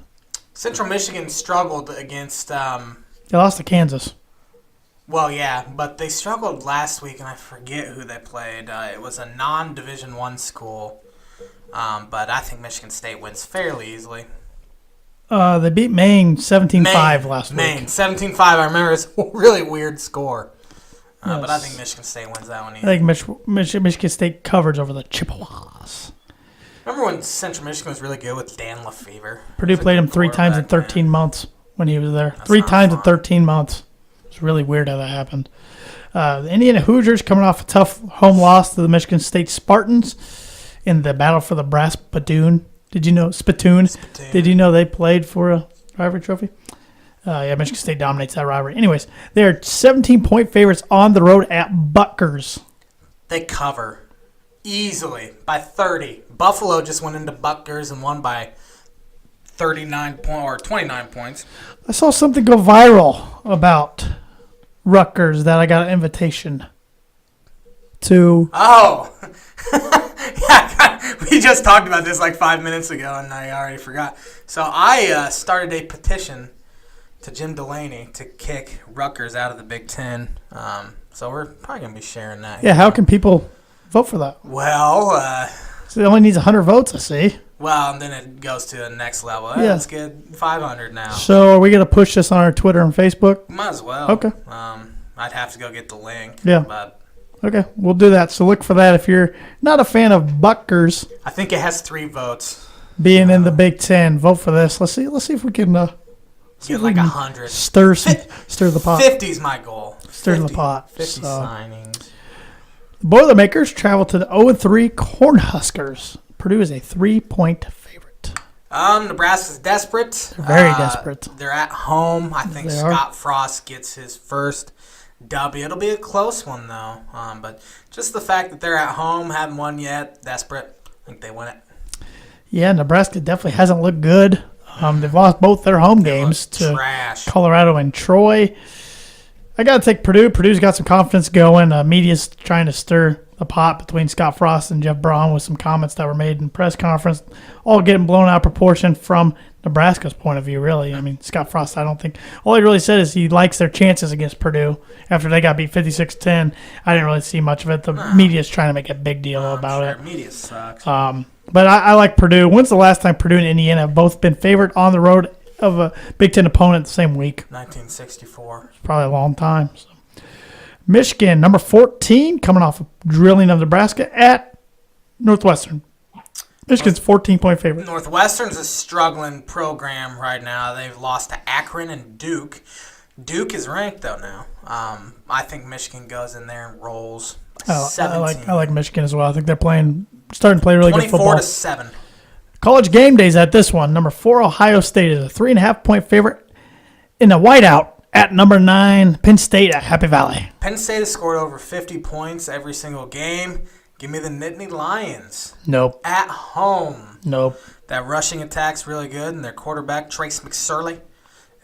Central Michigan struggled against... They lost to Kansas. Well, yeah, but they struggled last week, and I forget who they played. It was a non-Division I school, but I think Michigan State wins fairly easily. They beat Maine 17-5 last week. Maine 17-5. I remember it's a really weird score. But I think Michigan State wins that one. I think Michigan State covers over the Chippewas. Remember when Central Michigan was really good with Dan Lefevre? Purdue played him 3 times in 13 months when he was there. That's 3 not times in fun. 13 months. It's really weird how that happened. The Indiana Hoosiers coming off a tough home loss to the Michigan State Spartans in the battle for the brass spittoon. Did you know Spittoon? Did you know they played for a rivalry trophy? Michigan State dominates that rivalry. Anyways, they're 17-point favorites on the road at Butgers. They cover easily by 30. Buffalo just went into Butgers and won by 29 or 29 points. I saw something go viral about Rutgers that I got an invitation to. Oh, yeah, we just talked about this like 5 minutes ago, and I already forgot. So I started a petition to Jim Delaney to kick Rutgers out of the Big Ten. So we're probably going to be sharing that. Yeah, how can people vote for that? Well, So it only needs 100 votes, I see. well, and then it goes to the next level. Yeah. Let's get 500 now. So are we going to push this on our Twitter and Facebook? Might as well. Okay. I'd have to go get the link. Yeah. But Okay, we'll do that. So look for that if you're not a fan of Butgers I think it has 3 votes. being in the Big Ten. Vote for this. Let's see if we can Get like 100. stir the pot. 50's my goal. Stir the pot. 50 So. signings. Boilermakers travel to the 0-3 Cornhuskers. Purdue is a 3-point favorite. Nebraska's desperate. They're very desperate. They're at home. I think They are. Scott Frost gets his first W. It'll be a close one, though. But just the fact that they're at home, haven't won yet, desperate, I think they win it. Yeah, Nebraska definitely hasn't looked good. They've lost both their home games to Trash. Colorado and Troy. I got to take Purdue. Purdue's got some confidence going. Media's trying to stir the pot between Scott Frost and Jeff Braun with some comments that were made in press conference, all getting blown out of proportion from Nebraska's point of view, really. I mean, Scott Frost, I don't think – all he really said is he likes their chances against Purdue after they got beat 56-10. I didn't really see much of it. The media's trying to make a big deal about it. Media sucks. But I like Purdue. When's the last time Purdue and Indiana have both been favored on the road of a Big Ten opponent the same week? 1964. Probably a long time. So. Michigan, number 14, coming off a drilling of Nebraska at Northwestern. Michigan's 14-point favorite. Northwestern's a struggling program right now. They've lost to Akron and Duke. Duke is ranked, though, now. I think Michigan goes in there and rolls. I like Michigan as well. I think they're starting to play really good football. 24-7. College game days at this one. Number 4, Ohio State is a 3.5-point favorite in a whiteout at number 9, Penn State at Happy Valley. Penn State has scored over 50 points every single game. Give me the Nittany Lions. Nope. At home. Nope. That rushing attack's really good, and their quarterback, Trace McSorley,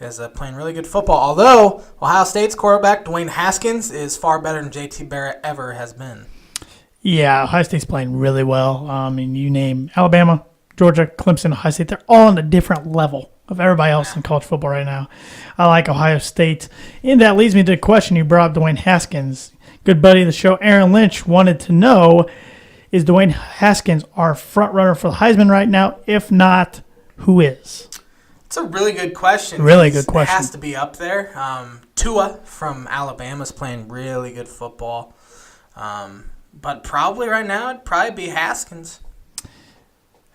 is playing really good football. Although Ohio State's quarterback, Dwayne Haskins, is far better than J.T. Barrett ever has been. Yeah, Ohio State's playing really well. You name Alabama, Georgia, Clemson, Ohio State. They're all on a different level of everybody else in college football right now. I like Ohio State. And that leads me to the question you brought up, Dwayne Haskins. Good buddy of the show, Aaron Lynch, wanted to know, is Dwayne Haskins our front runner for the Heisman right now? If not, who is? It's a really good question. Really good question. It has to be up there. Tua from Alabama is playing really good football. But probably right now, it'd probably be Haskins.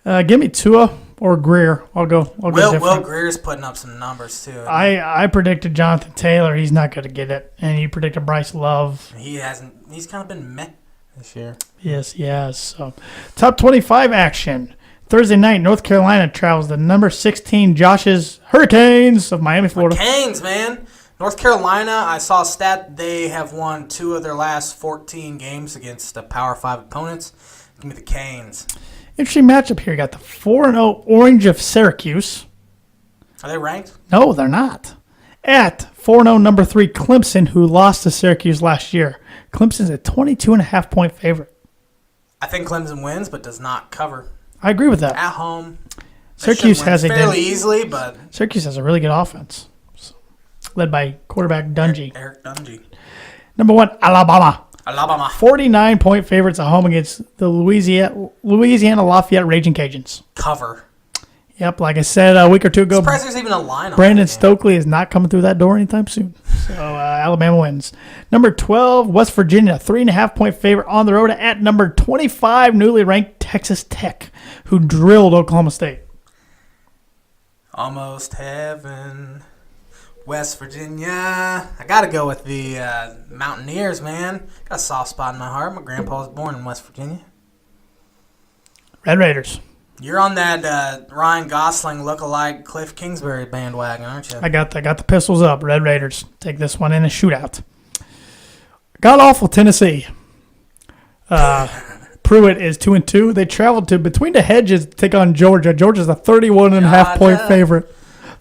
Give me Tua or Greer. I'll go different. Will Greer's putting up some numbers, too. I predicted Jonathan Taylor. He's not going to get it. And you predicted Bryce Love. He hasn't. He's kind of been meh this year. Yes, he has. So, top 25 action. Thursday night, North Carolina travels to number 16, Josh's Hurricanes of Miami, Florida. Canes, man. North Carolina, I saw a stat. They have won 2 of their last 14 games against the Power 5 opponents. Give me the Canes. Interesting matchup here. You got the 4-0 Orange of Syracuse. Are they ranked? No, they're not. At 4-0 number 3 Clemson, who lost to Syracuse last year. Clemson's a 22.5-point favorite. I think Clemson wins, but does not cover. I agree with that. At home, Syracuse has fairly easily, but Syracuse has a really good offense, led by quarterback Dungy. Eric Dungy. Number 1, Alabama. 49-point favorites at home against the Louisiana Lafayette Raging Cajuns. Cover. Yep, like I said a week or two ago, Surprised there's even a line on Brandon that game. Stokely is not coming through that door anytime soon. So Alabama wins. Number 12, West Virginia, 3.5-point favorite on the road at number 25, newly ranked Texas Tech, who drilled Oklahoma State. Almost heaven. West Virginia. I got to go with the Mountaineers, man. Got a soft spot in my heart. My grandpa was born in West Virginia. Red Raiders. You're on that Ryan Gosling lookalike Cliff Kingsbury bandwagon, aren't you? I got the pistols up. Red Raiders take this one in a shootout. God awful Tennessee. Pruitt is 2-2. They traveled to between the hedges to take on Georgia. Georgia's a 31.5-point favorite.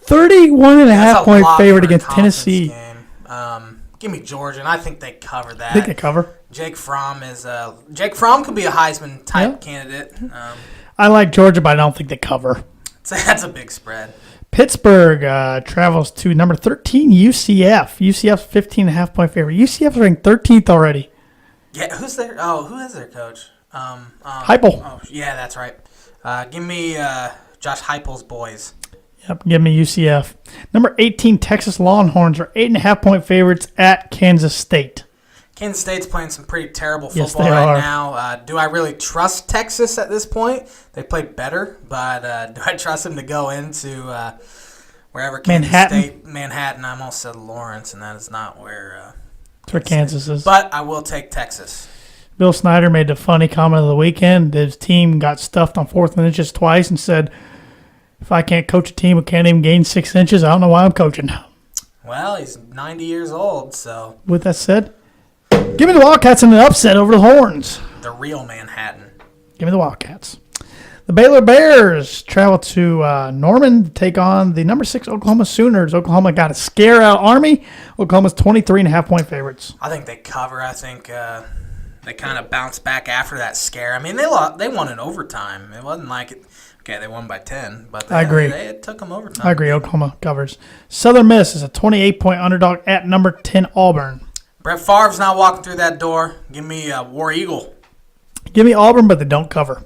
31.5-point favorite against Tennessee. Give me Georgia, and I think they cover that. I think they cover. Jake Fromm could be a Heisman type candidate. I like Georgia, but I don't think they cover. That's a big spread. Pittsburgh travels to number 13 UCF. UCF's 15.5-point favorite. UCF's ranked 13th already. Yeah, who is their coach? Heupel. Oh, yeah, that's right. Give me Josh Heupel's boys. Yep, give me UCF. Number 18 Texas Longhorns are 8.5-point favorites at Kansas State. Kansas State's playing some pretty terrible Yes, football they right are. now. Do I really trust Texas at this point? They played better, but do I trust them to go into wherever Kansas Manhattan? I almost said Lawrence, and that is not where Kansas is. But I will take Texas. Bill Snyder made the funny comment of the weekend. His team got stuffed on 4th and inches twice and said, if I can't coach a team who can't even gain 6 inches, I don't know why I'm coaching. Well, he's 90 years old, so. With that said, give me the Wildcats in an upset over the Horns. The real Manhattan. Give me the Wildcats. The Baylor Bears travel to Norman to take on the number 6 Oklahoma Sooners. Oklahoma got a scare out Army. Oklahoma's 23.5-point favorites. I think they cover. I think they kind of bounced back after that scare. I mean, they won in overtime. It wasn't like they won by 10, but I agree. It took them overtime. I agree. Oklahoma covers. Southern Miss is a 28-point underdog at number 10 Auburn. Brett Favre's not walking through that door. Give me War Eagle. Give me Auburn, but they don't cover.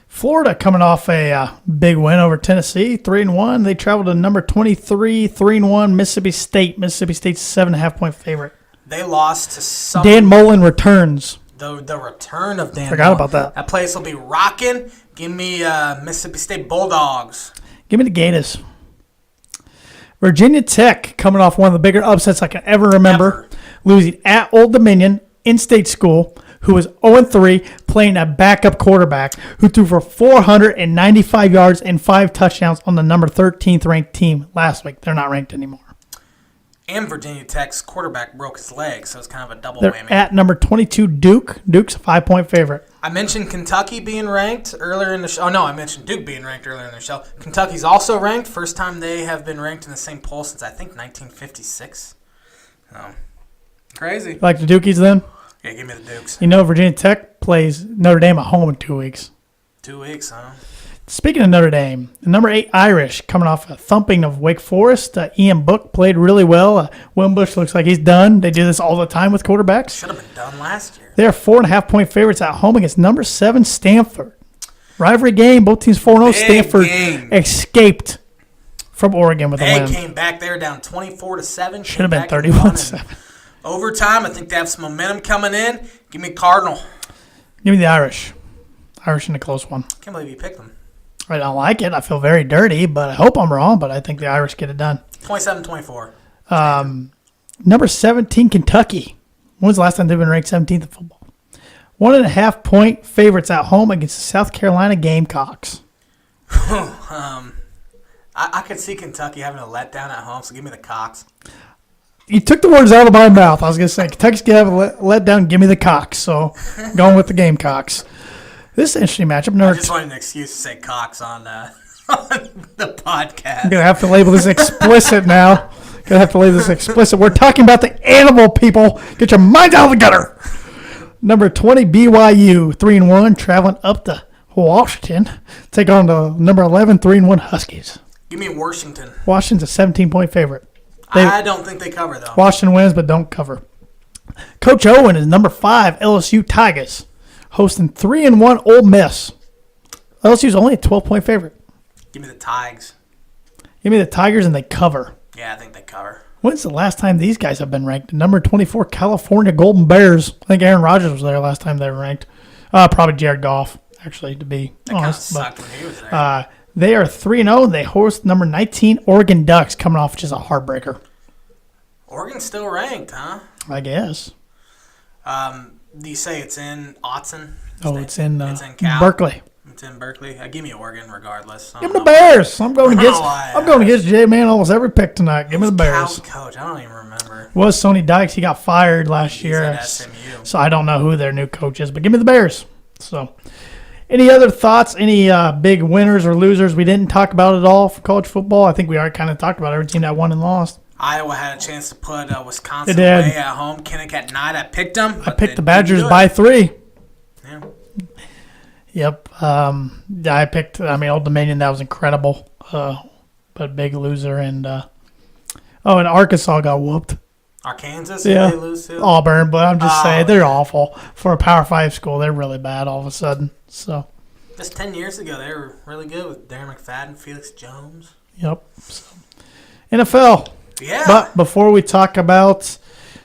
Florida coming off a big win over Tennessee, 3-1. They traveled to number 23, 3-1 Mississippi State. Mississippi State's 7.5-point favorite. They lost to some. Dan Mullen returns. The return of Dan. Forgot about that. That place will be rocking. Give me Mississippi State Bulldogs. Give me the Gators. Virginia Tech coming off one of the bigger upsets I can ever remember, losing at Old Dominion, in-state school, who was 0-3, playing a backup quarterback who threw for 495 yards and 5 touchdowns on the number 13th ranked team last week. They're not ranked anymore. And Virginia Tech's quarterback broke his leg, so it's kind of a double They're whammy. at number 22 Duke. Duke's a 5-point favorite. I mentioned Kentucky being ranked earlier in the show. Oh, no, I mentioned Duke being ranked earlier in the show. Kentucky's also ranked. First time they have been ranked in the same poll since, I think, 1956. Oh, crazy. Like the Dukies then? Yeah, give me the Dukes. You know Virginia Tech plays Notre Dame at home in 2 weeks. 2 weeks, huh? Speaking of Notre Dame, the number 8 Irish coming off a thumping of Wake Forest. Ian Book played really well. Wimbush looks like he's done. They do this all the time with quarterbacks. Should have been done last year. They're 4.5-point favorites at home against number 7 Stanford. Rivalry game. Both teams 4-0. Stanford escaped from Oregon with a win. They came back there down 24-7. Should have been 31-7. Overtime, I think they have some momentum coming in. Give me Cardinal. Give me the Irish. Irish in a close one. Can't believe you picked them. I don't like it. I feel very dirty, but I hope I'm wrong. But I think the Irish get it done. 27-24. Number 17, Kentucky. When was the last time they've been ranked 17th in football? 1.5-point favorites at home against the South Carolina Gamecocks. I could see Kentucky having a letdown at home, so give me the Cox. You took the words out of my mouth. I was going to say, Kentucky's going to have a letdown. Give me the Cox. So going with the Gamecocks. This is an interesting matchup. I just wanted an excuse to say Cox on the podcast. I'm going to have to label this explicit now. Going to have to label this explicit. We're talking about the animal, people. Get your minds out of the gutter. Number 20, BYU, 3-1, traveling up to Washington. Take on the number 11, 3-1 Huskies. Give me Washington. Washington's a 17-point favorite. I don't think they cover, though. Washington wins, but don't cover. Coach Owen is number 5, LSU Tigers, hosting 3-1 Ole Miss. LSU's only a 12-point favorite. Give me the Tigers. Give me the Tigers, and they cover. Yeah, I think they cover. When's the last time these guys have been ranked? Number 24, California Golden Bears. I think Aaron Rodgers was there last time they were ranked. Probably Jared Goff, actually, to be honest. Sucked when he was there. They are 3-0. They host number 19, Oregon Ducks, coming off just a heartbreaker. Oregon's still ranked, huh? I guess. Do you say it's in Autzen? It's in Cal? Berkeley. It's in Berkeley. Give me Oregon regardless. Give me the Bears. I'm going against J-Man almost every pick tonight. Give me the Bears. Cal's coach? I don't even remember. Was Sonny Dykes. He got fired last year. At SMU. So I don't know who their new coach is, but give me the Bears. So, any other thoughts? Any big winners or losers we didn't talk about at all for college football? I think we already kind of talked about every team that won and lost. Iowa had a chance to put Wisconsin away at home. Kinnick at night. I picked them. I picked the Badgers by 3. Yeah. Yep. I picked, Old Dominion. That was incredible. But big loser. And Arkansas got whooped. Arkansas? Yeah. They lose to? Auburn, but I'm just saying they're awful. For a Power 5 school, they're really bad all of a sudden. So. Just 10 years ago, they were really good with Darren McFadden, Felix Jones. Yep. So. NFL. Yeah. But before we talk about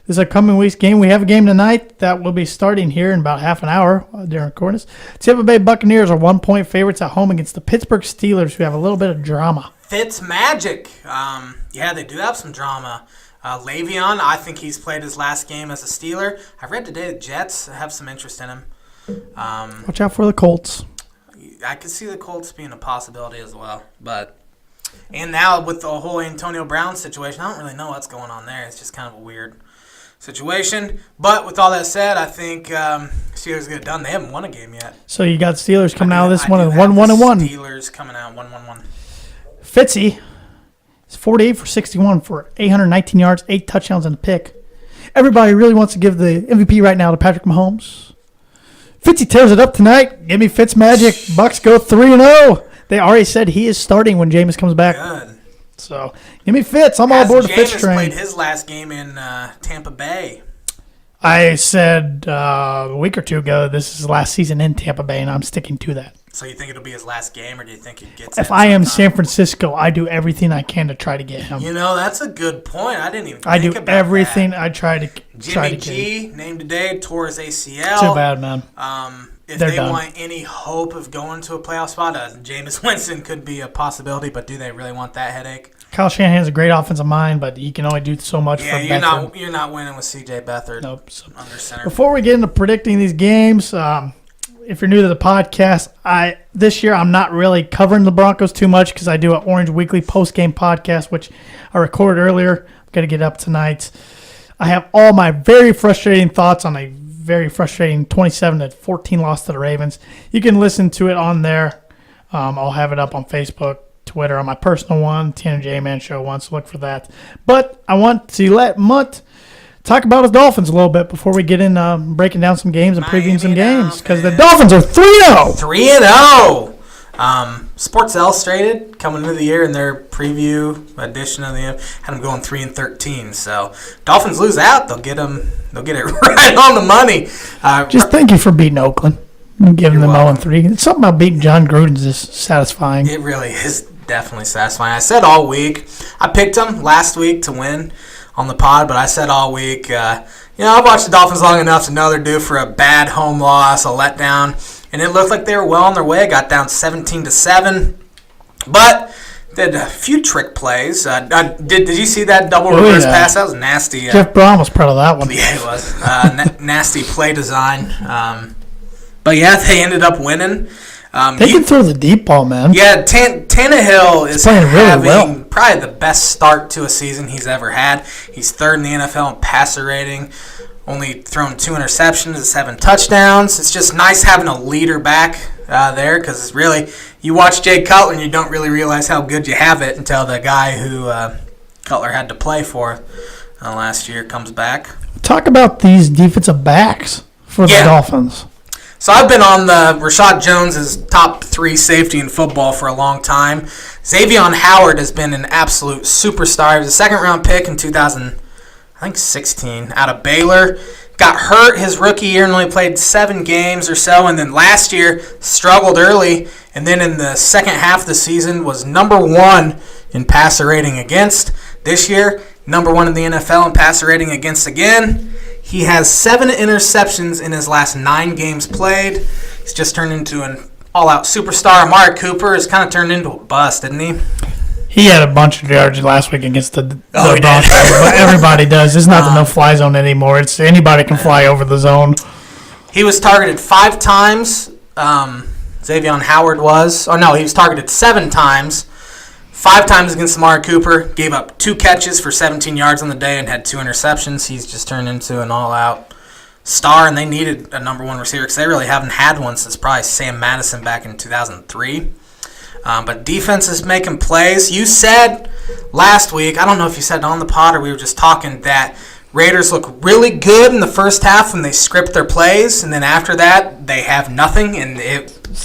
this upcoming week's game, we have a game tonight that will be starting here in about half an hour during recording this. Tampa Bay Buccaneers are 1-point favorites at home against the Pittsburgh Steelers, who have a little bit of drama. Fitz magic. Yeah, they do have some drama. Le'Veon, I think he's played his last game as a Steeler. I read today the Jets have some interest in him. Watch out for the Colts. I could see the Colts being a possibility as well. And now with the whole Antonio Brown situation, I don't really know what's going on there. It's just kind of a weird situation. But with all that said, I think Steelers get it done. They haven't won a game yet. So you got Steelers coming out of this one at 1-1-1. Steelers coming out 1-1-1. Fitzy is 48 for 61 for 819 yards, 8 touchdowns, and a pick. Everybody really wants to give the MVP right now to Patrick Mahomes. Fitzy tears it up tonight. Give me Fitz magic. Bucks go 3-0. They already said he is starting when Jameis comes back. Good. So, give me Fitz. I'm all aboard the Fitz train. Jameis played his last game in Tampa Bay. I said a week or two ago this is his last season in Tampa Bay, and I'm sticking to that. So you think it'll be his last game, or do you think he gets If I am San Francisco, I do everything I can to try to get him. You know, that's a good point. I didn't even think about that. I do everything I try to Jimmy get G, named today, tore his ACL. Too bad, man. If They're they done. want any hope of going to a playoff spot, Jameis Winston could be a possibility, but do they really want that headache? Kyle Shanahan's a great offensive mind, but he can only do so much for Beathard. You're not winning with C.J. Beathard. Nope. So, under center. before we get into predicting these games, if you're new to the podcast, this year I'm not really covering the Broncos too much because I do an Orange Weekly post-game podcast, which I recorded earlier. I've got to get up tonight. I have all my very frustrating thoughts on a very frustrating 27-14 loss to the Ravens. You can listen to it on there. I'll have it up on Facebook, Twitter, on my personal one, Tanner J Man Show one, so look for that. But I want to let Mutt talk about his Dolphins a little bit before we get in breaking down some games and previewing some games, because the Dolphins are 3-0. 3-0. Sports Illustrated coming into the year in their preview edition of the year had them going 3-13. So Dolphins lose out, they'll get it right on the money. Just thank you for beating Oakland and giving them 0-3. It's something about beating John Gruden's just satisfying. It really is definitely satisfying. I said all week, I picked them last week to win on the pod, but I said all week, I've watched the Dolphins long enough to know they're due for a bad home loss, a letdown, and it looked like they were well on their way. Got down 17-7, but did a few trick plays. Did you see that double reverse pass? That was nasty. Jeff Braun was proud of that one. Yeah, it was. Nasty play design. But yeah, they ended up winning. They can throw the deep ball, man. Yeah, Tannehill is playing really having well. Probably the best start to a season he's ever had. He's third in the NFL in passer rating, only thrown 2 interceptions, 7 touchdowns. It's just nice having a leader back there, because it's really, you watch Jay Cutler and you don't really realize how good you have it until the guy who Cutler had to play for last year comes back. Talk about these defensive backs for the Dolphins. So I've been on the Rashad Jones' top 3 safety in football for a long time. Xavier Howard has been an absolute superstar. He was a second-round pick in 2016 out of Baylor. got hurt his rookie year and only played 7 games or so, and then last year struggled early, and then in the second half of the season was number 1 in passer rating against. This year, number 1 in the NFL in passer rating against again. He has 7 interceptions in his last 9 games played. He's just turned into an all-out superstar. Amari Cooper has kind of turned into a bust, didn't he? He had a bunch of yards last week against the Broncos, but everybody does. It's not the no-fly zone anymore. It's anybody can fly over the zone. He was targeted 5 times. Xavier Howard was. Oh, no, he was targeted 7 times. 5 times against Amari Cooper. Gave up 2 catches for 17 yards on the day and had 2 interceptions. He's just turned into an all-out star, and they needed a number 1 receiver because they really haven't had one since probably Sam Madison back in 2003. But defense is making plays. You said last week, I don't know if you said it on the pod or we were just talking, that Raiders look really good in the first half when they script their plays, and then after that, they have nothing. And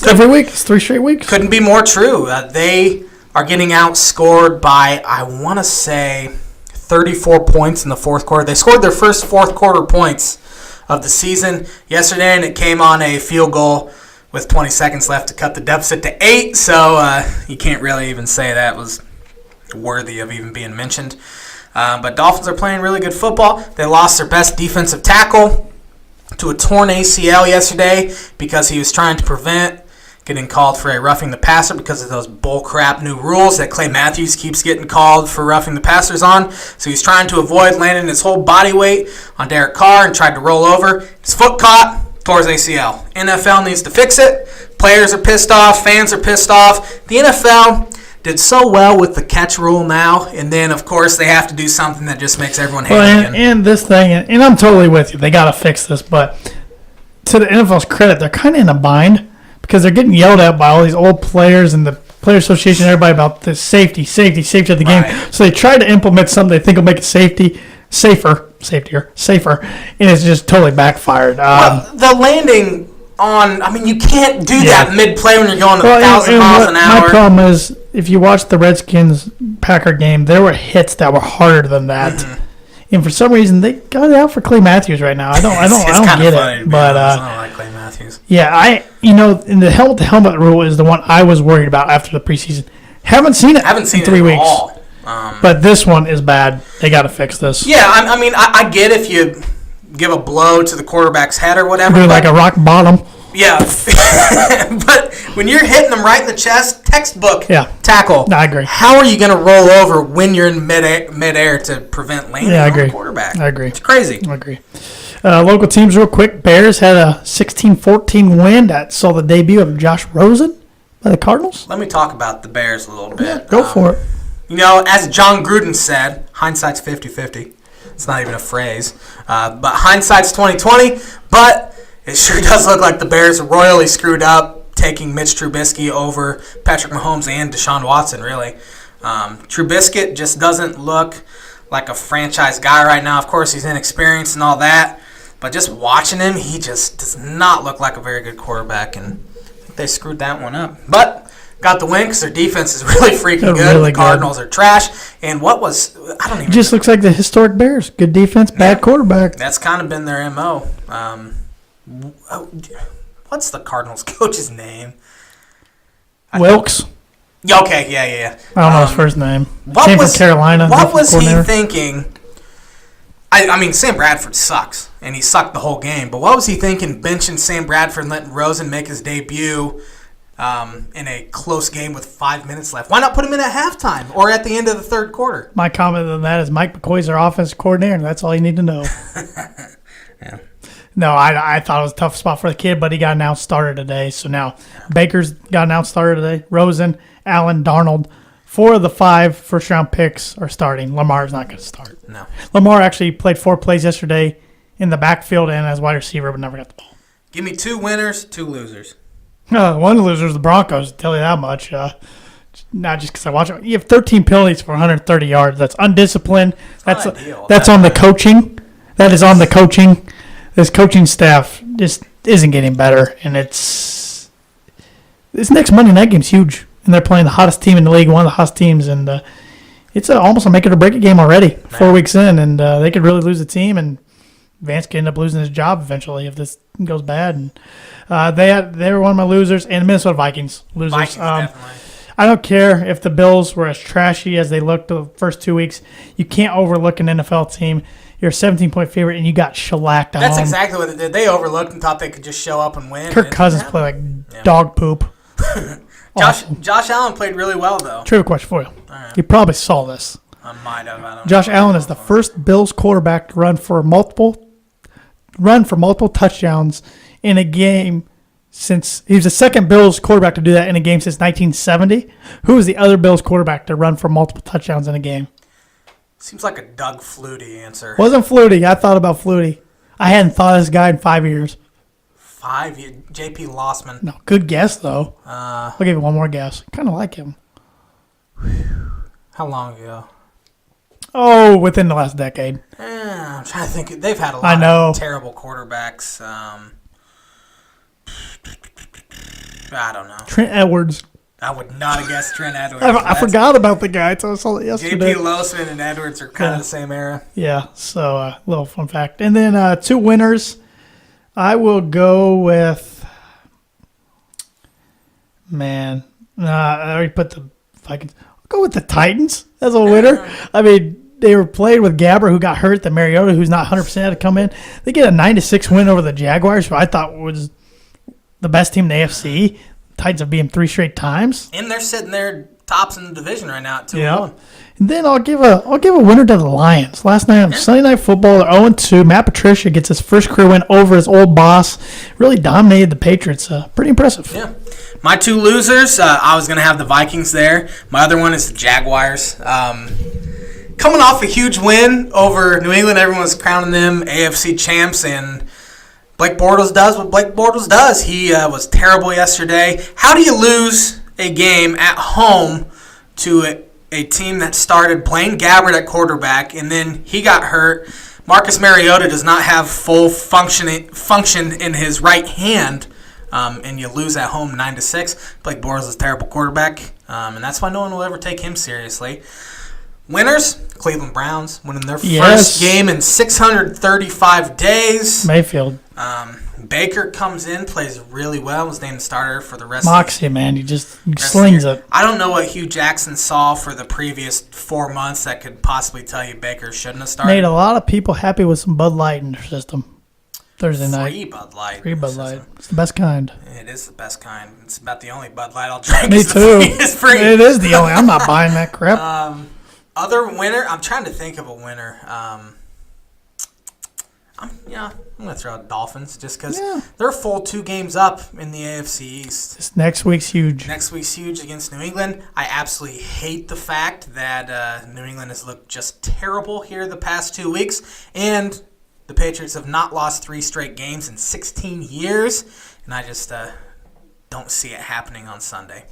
every week, it's 3 straight weeks. Couldn't be more true. They are getting outscored by, I want to say, 34 points in the fourth quarter. They scored their first fourth quarter points of the season yesterday, and it came on a field goal with 20 seconds left to cut the deficit to 8, so you can't really even say that was worthy of even being mentioned. But Dolphins are playing really good football. They lost their best defensive tackle to a torn ACL yesterday because he was trying to prevent getting called for a roughing the passer because of those bullcrap new rules that Clay Matthews keeps getting called for roughing the passers on. So he's trying to avoid landing his whole body weight on Derek Carr and tried to roll over. His foot caught. Tore his ACL. NFL needs to fix it. Players are pissed off. Fans are pissed off. The NFL did so well with the catch rule now, and then, of course, they have to do something that just makes everyone hate it again. And this thing, and I'm totally with you. They got to fix this, but to the NFL's credit, they're kind of in a bind because they're getting yelled at by all these old players and the Player Association and everybody about the safety of the game. Right. So they try to implement something they think will make it safer, and it's just totally backfired. Well, the landing on, you can't do that mid-play when you're going 1,000 miles an hour. My problem is, if you watch the Redskins-Packer game, there were hits that were harder than that. Mm-hmm. And for some reason, they got it out for Clay Matthews right now. I don't get it. But I don't like Clay Matthews. Yeah, in the helmet rule is the one I was worried about after the preseason. Haven't seen it in 3 weeks. At all. But this one is bad. They got to fix this. Yeah, I get if you give a blow to the quarterback's head or whatever. Do like a rock bottom. Yeah. But when you're hitting them right in the chest, textbook tackle. I agree. How are you going to roll over when you're in midair to prevent landing on the quarterback? I agree. It's crazy. I agree. Local teams real quick. Bears had a 16-14 win that saw the debut of Josh Rosen by the Cardinals. Let me talk about the Bears a little bit. Yeah, go for it. As John Gruden said, hindsight's 50-50. It's not even a phrase. But hindsight's 20-20. But it sure does look like the Bears royally screwed up, taking Mitch Trubisky over Patrick Mahomes and Deshaun Watson, really. Trubisky just doesn't look like a franchise guy right now. Of course, he's inexperienced and all that. But just watching him, he just does not look like a very good quarterback. And I think they screwed that one up. But got the win because their defense is really freaking good. Really the Cardinals are trash. And It just looks like the historic Bears. Good defense, bad quarterback. That's kind of been their MO. What's the Cardinals coach's name? Wilkes. Okay, yeah. I don't know his first name. Came from Carolina. What was he thinking? Sam Bradford sucks, and he sucked the whole game. But what was he thinking benching Sam Bradford and letting Rosen make his debut in a close game with 5 minutes left? Why not put him in at halftime or at the end of the third quarter? My comment on that is Mike McCoy's our offensive coordinator, and that's all you need to know. Yeah. No, I thought it was a tough spot for the kid, but he got announced starter today. So now Baker's got announced starter today. Rosen, Allen, Darnold. 4 of the 5 first-round picks are starting. Lamar's not going to start. No. Lamar actually played 4 plays yesterday in the backfield and as wide receiver, but never got the ball. Give me 2 winners, 2 losers. One of the losers, the Broncos, I'll tell you that much. Not just because I watch it. You have 13 penalties for 130 yards. That's undisciplined. That's on the coaching. That is on the coaching. This coaching staff just isn't getting better, and this next Monday night game's huge. And they're playing the hottest team in the league, one of the hottest teams, and it's almost a make it or break it game already. 4 weeks in, and they could really lose the team, and Vance could end up losing his job eventually if this goes bad. And they were one of my losers, and the Minnesota Vikings losers. Vikings, definitely. I don't care if the Bills were as trashy as they looked the first 2 weeks. You can't overlook an NFL team. You're a 17-point favorite, and you got shellacked at That's home. Exactly what they did. They overlooked and thought they could just show up and win. Kirk Cousins played like dog poop. Josh Allen played really well, though. Trivia question for you. Right. You probably saw this. I might have. I don't Josh know. Allen is the first Bills quarterback to run for multiple touchdowns in a game since he was the second Bills quarterback to do that in a game since 1970. Who was the other Bills quarterback to run for multiple touchdowns in a game? Seems like a Doug Flutie answer. Wasn't Flutie. I thought about Flutie. I hadn't thought of this guy in 5 years. 5 years. J.P. Lossman. No, good guess though. I'll give you one more guess. Kind of like him. How long ago? Oh, within the last decade. I'm trying to think. They've had a lot of terrible quarterbacks. I don't know. Trent Edwards. I would not have guessed Trent Edwards. I forgot about the guy until I saw it yesterday. J.P. Lossman and Edwards are kind of the same era. Yeah, so little fun fact. And then 2 winners. I will go with, I already put the Vikings. I'll go with the Titans as a winner. I mean, they were playing with Gabber, who got hurt, the Mariota, who's not 100%, had to come in. They get a 9-6 win over the Jaguars, who I thought was the best team in the AFC. Titans have beat them 3 straight times. And they're sitting there tops in the division right now at 2-1. Yeah. And then I'll give a winner to the Lions. Last night on Sunday Night Football, they're 0-2. Matt Patricia gets his first career win over his old boss. Really dominated the Patriots. Pretty impressive. Yeah. My 2 losers, I was going to have the Vikings there. My other one is the Jaguars. Coming off a huge win over New England, everyone's crowning them AFC champs, and Blake Bortles does what Blake Bortles does. He was terrible yesterday. How do you lose a game at home to a team that started Blaine Gabbert at quarterback, and then he got hurt? Marcus Mariota does not have full function in his right hand, and you lose at home 9-6. Blake Bortles is a terrible quarterback, and that's why no one will ever take him seriously. Winners, Cleveland Browns, winning their first game in 635 days. Mayfield. Baker comes in, plays really well, was named the starter for the rest Moxie, of the man. He just slings it. I don't know what Hugh Jackson saw for the previous 4 months that could possibly tell you Baker shouldn't have started. Made a lot of people happy with some Bud Light in their system Thursday night. Free Bud Light. Free Bud Light. It's the best kind. It is the best kind. It's about the only Bud Light I'll drink. Me too. It's free. It is the only. I'm not buying that crap. Other winner, I'm trying to think of a winner. I'm going to throw out Dolphins just because they're a full 2 games up in the AFC East. This next week's huge. Next week's huge against New England. I absolutely hate the fact that New England has looked just terrible here the past 2 weeks, and the Patriots have not lost 3 straight games in 16 years, and I just don't see it happening on Sunday.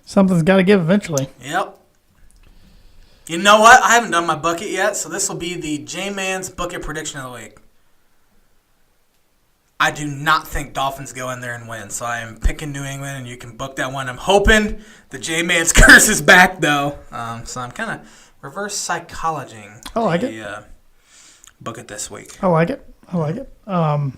Something's got to give eventually. Yep. You know what? I haven't done my bucket yet, so this will be the J-Man's bucket prediction of the week. I do not think Dolphins go in there and win, so I am picking New England, and you can book that one. I'm hoping the J-Man's curse is back, though. So I'm kind of reverse psychologying. I like it. Book it this week. I like it. You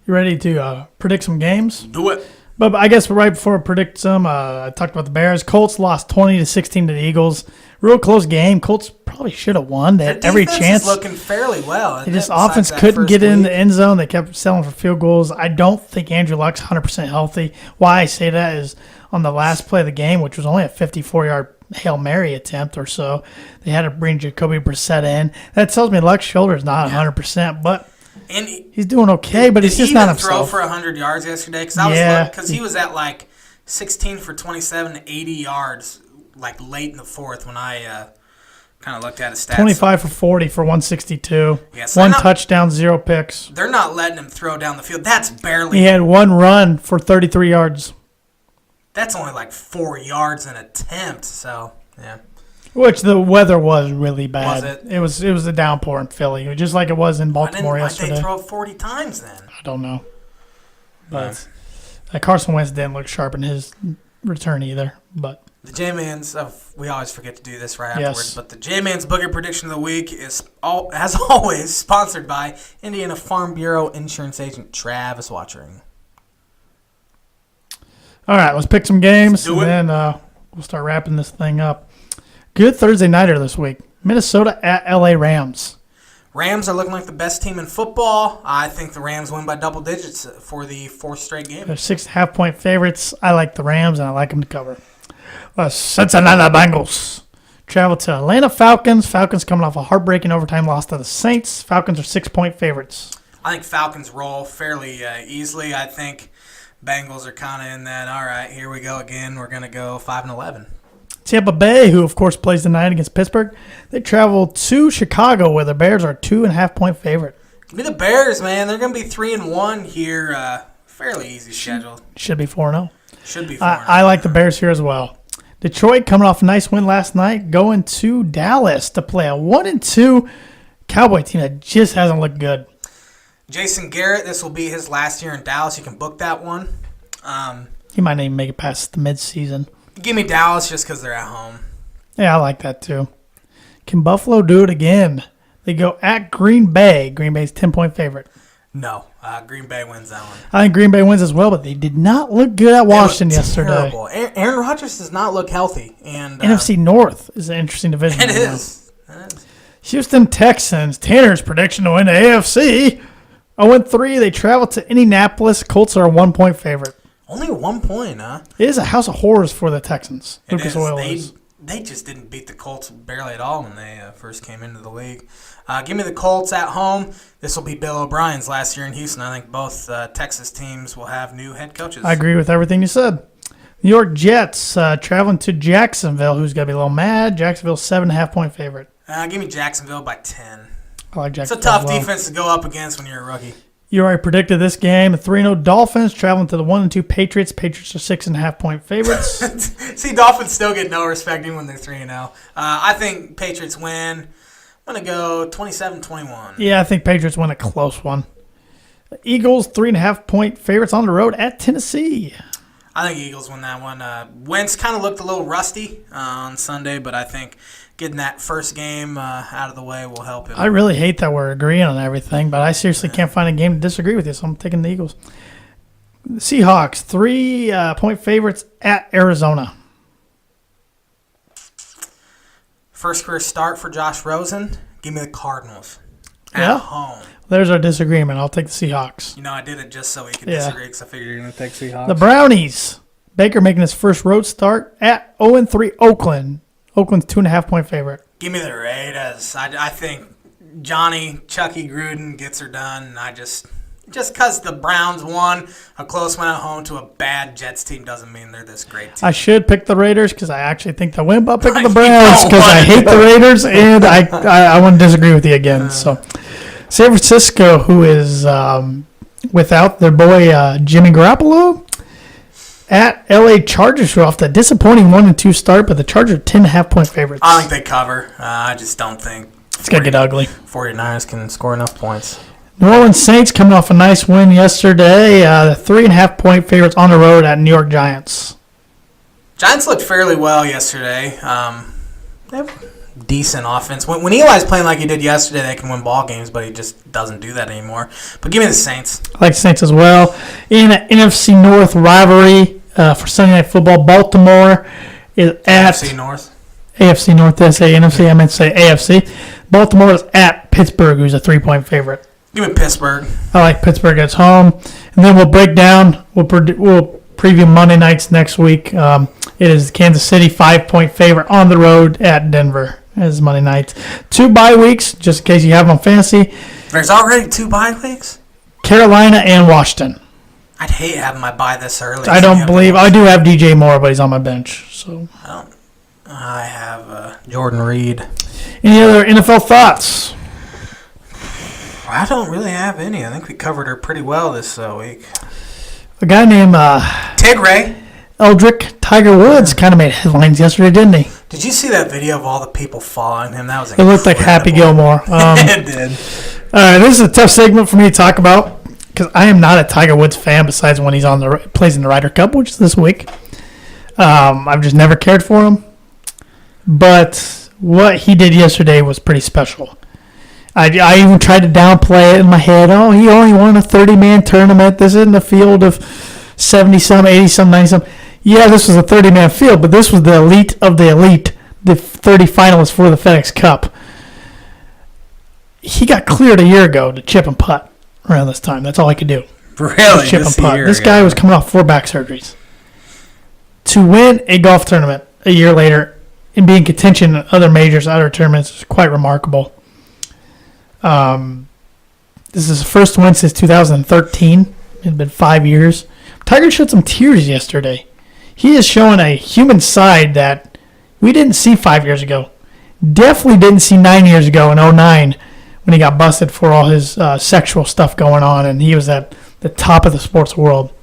ready to predict some games? Do it. But I guess right before I predict some, I talked about the Bears. Colts lost 20-16 to the Eagles. Real close game. Colts probably should have won. They had every chance. Is looking fairly well. They just offense couldn't get in the end zone. They kept selling for field goals. I don't think Andrew Luck's 100% healthy. Why I say that is on the last play of the game, which was only a 54-yard Hail Mary attempt or so, they had to bring Jacoby Brissett in. That tells me Luck's shoulder is not 100%, but and he's doing okay, but he's just not himself. Did he throw for 100 yards yesterday? Because he was at like 16 for 27, 80 yards, like late in the fourth when I kind of looked at his stats. 25 for 40 for 162. Yes, one touchdown, 0 picks. They're not letting him throw down the field. That's barely. He had 1 run for 33 yards. That's only like 4 yards an attempt. So yeah. Which the weather was really bad. Was it? It was a downpour in Philly, just like it was in Baltimore yesterday. Why'd they throw 40 times then? I don't know. But Carson Wentz didn't look sharp in his return either. But The J-Man's, we always forget to do this right afterwards, Yes. but the J-Man's Booger Prediction of the Week is, as always, sponsored by Indiana Farm Bureau insurance agent Travis Watchering. All right, let's pick some games, Let's do and then we'll start wrapping this thing up. Good Thursday nighter this week. Minnesota at LA Rams. Rams are looking like the best team in football. I think the Rams win by double digits for the fourth straight game. They're 6.5-point favorites. I like the Rams, and I like them to cover. Cincinnati Bengals travel to Atlanta Falcons. Falcons coming off a heartbreaking overtime loss to the Saints. Falcons are 6-point favorites. I think Falcons roll fairly easily. I think Bengals are kind of in that, all right, here we go again. We're going to go 5-11. Tampa Bay, who of course plays tonight against Pittsburgh, they travel to Chicago where the Bears are 2.5-point favorite. Give me the Bears, man. They're going to be 3-1 here. Fairly easy schedule. Should be 4-0. Should be 4-0. I like the Bears here as well. Detroit coming off a nice win last night, going to Dallas to play a 1-2 Cowboy team that just hasn't looked good. Jason Garrett, this will be his last year in Dallas. You can book that one. He might not even make it past the midseason. Give me Dallas just because they're at home. Yeah, I like that too. Can Buffalo do it again? They go at Green Bay. Green Bay's 10-point favorite. No, Green Bay wins that one. I think Green Bay wins as well, but they did not look good at Washington yesterday. Terrible. Aaron Rodgers does not look healthy. And NFC North is an interesting division. It is. Houston Texans. Tanner's prediction to win the AFC. 0-3. They travel to Indianapolis. Colts are a 1-point favorite. Only 1 point, huh? It is a house of horrors for the Texans. It Lucas is. Oil is. They just didn't beat the Colts barely at all when they first came into the league. Give me the Colts at home. This will be Bill O'Brien's last year in Houston. I think both Texas teams will have new head coaches. I agree with everything you said. New York Jets traveling to Jacksonville, who's going to be a little mad. Jacksonville's 7.5-point favorite. Give me Jacksonville by 10. I like Jacksonville. It's a tough as well. defense to go up against when you're a rookie. You already predicted this game. The 3-0 Dolphins traveling to the 1-2 Patriots. Patriots are 6.5-point favorites. See, Dolphins still get no respect even when they're 3-0. I think Patriots win. I'm going to go 27-21. Yeah, I think Patriots win a close one. The Eagles, 3.5-point favorites on the road at Tennessee. I think Eagles win that one. Wentz kind of looked a little rusty on Sunday, but I think getting that first game out of the way will help him. I really hate that we're agreeing on everything, but I seriously can't find a game to disagree with you, so I'm taking the Eagles. The Seahawks, 3-point favorites at Arizona. First career start for Josh Rosen. Give me the Cardinals Yeah? at home. There's our disagreement. I'll take the Seahawks. You know, I did it just so we could Yeah. disagree because I figured you're going to take Seahawks. The Brownies, Baker making his first road start at 0-3 Oakland. Oakland's 2.5-point favorite. Give me the Raiders. I think Johnny Chucky Gruden gets her done. Just because the Browns won a close one at home to a bad Jets team doesn't mean they're this great team. I should pick the Raiders because I actually think they'll win, but I'll pick the Browns because I hate the Raiders, and I want to disagree with you again. So, San Francisco, who is without their boy Jimmy Garoppolo, at LA Chargers, who are off the disappointing 1-2 start, but the Chargers are 10.5-point favorites. I think they cover. I just don't think It's going to get ugly. 49ers can score enough points. New Orleans Saints coming off a nice win yesterday. The 3.5-point favorites on the road at New York Giants. Giants looked fairly well yesterday. They have decent offense. When Eli's playing like he did yesterday, they can win ball games, but he just doesn't do that anymore. But give me the Saints. I like Saints as well. In an NFC North rivalry for Sunday Night Football, Baltimore is at AFC North. AFC North. Did I say NFC? I meant to say AFC. Baltimore is at Pittsburgh, who's a 3-point favorite. Give me Pittsburgh. I like Pittsburgh at home. And then we'll break down. We'll preview Monday nights next week. It is Kansas City 5-point favorite on the road at Denver. As Monday night. 2 bye weeks, just in case you have them on fantasy. There's already 2 bye weeks? Carolina and Washington. I'd hate having my bye this early. I don't believe. I do have DJ Moore, but he's on my bench. So I have Jordan Reed. Any other NFL thoughts? I don't really have any. I think we covered her pretty well this week. A guy named Tigray. Eldrick Tiger Woods kind of made headlines yesterday, didn't he? Did you see that video of all the people following him? That was It looked like Happy Gilmore. It did. All right, this is a tough segment for me to talk about because I am not a Tiger Woods fan besides when he's plays in the Ryder Cup, which is this week. I've just never cared for him. But what he did yesterday was pretty special. I even tried to downplay it in my head. Oh, he only won a 30-man tournament. This isn't a field of 70-some, 80-some, 90-some. Yeah, this was a 30-man field, but this was the elite of the elite, the 30 finalists for the FedEx Cup. He got cleared a year ago to chip and putt around this time. That's all I could do. Really? Chip and putt. This guy was coming off 4 back surgeries. To win a golf tournament a year later and be in contention in other majors, other tournaments is quite remarkable. This is his first win since 2013. It's been 5 years. Tiger shed some tears yesterday. He is showing a human side that we didn't see 5 years ago. Definitely didn't see 9 years ago in 2009 when he got busted for all his sexual stuff going on, and he was at the top of the sports world.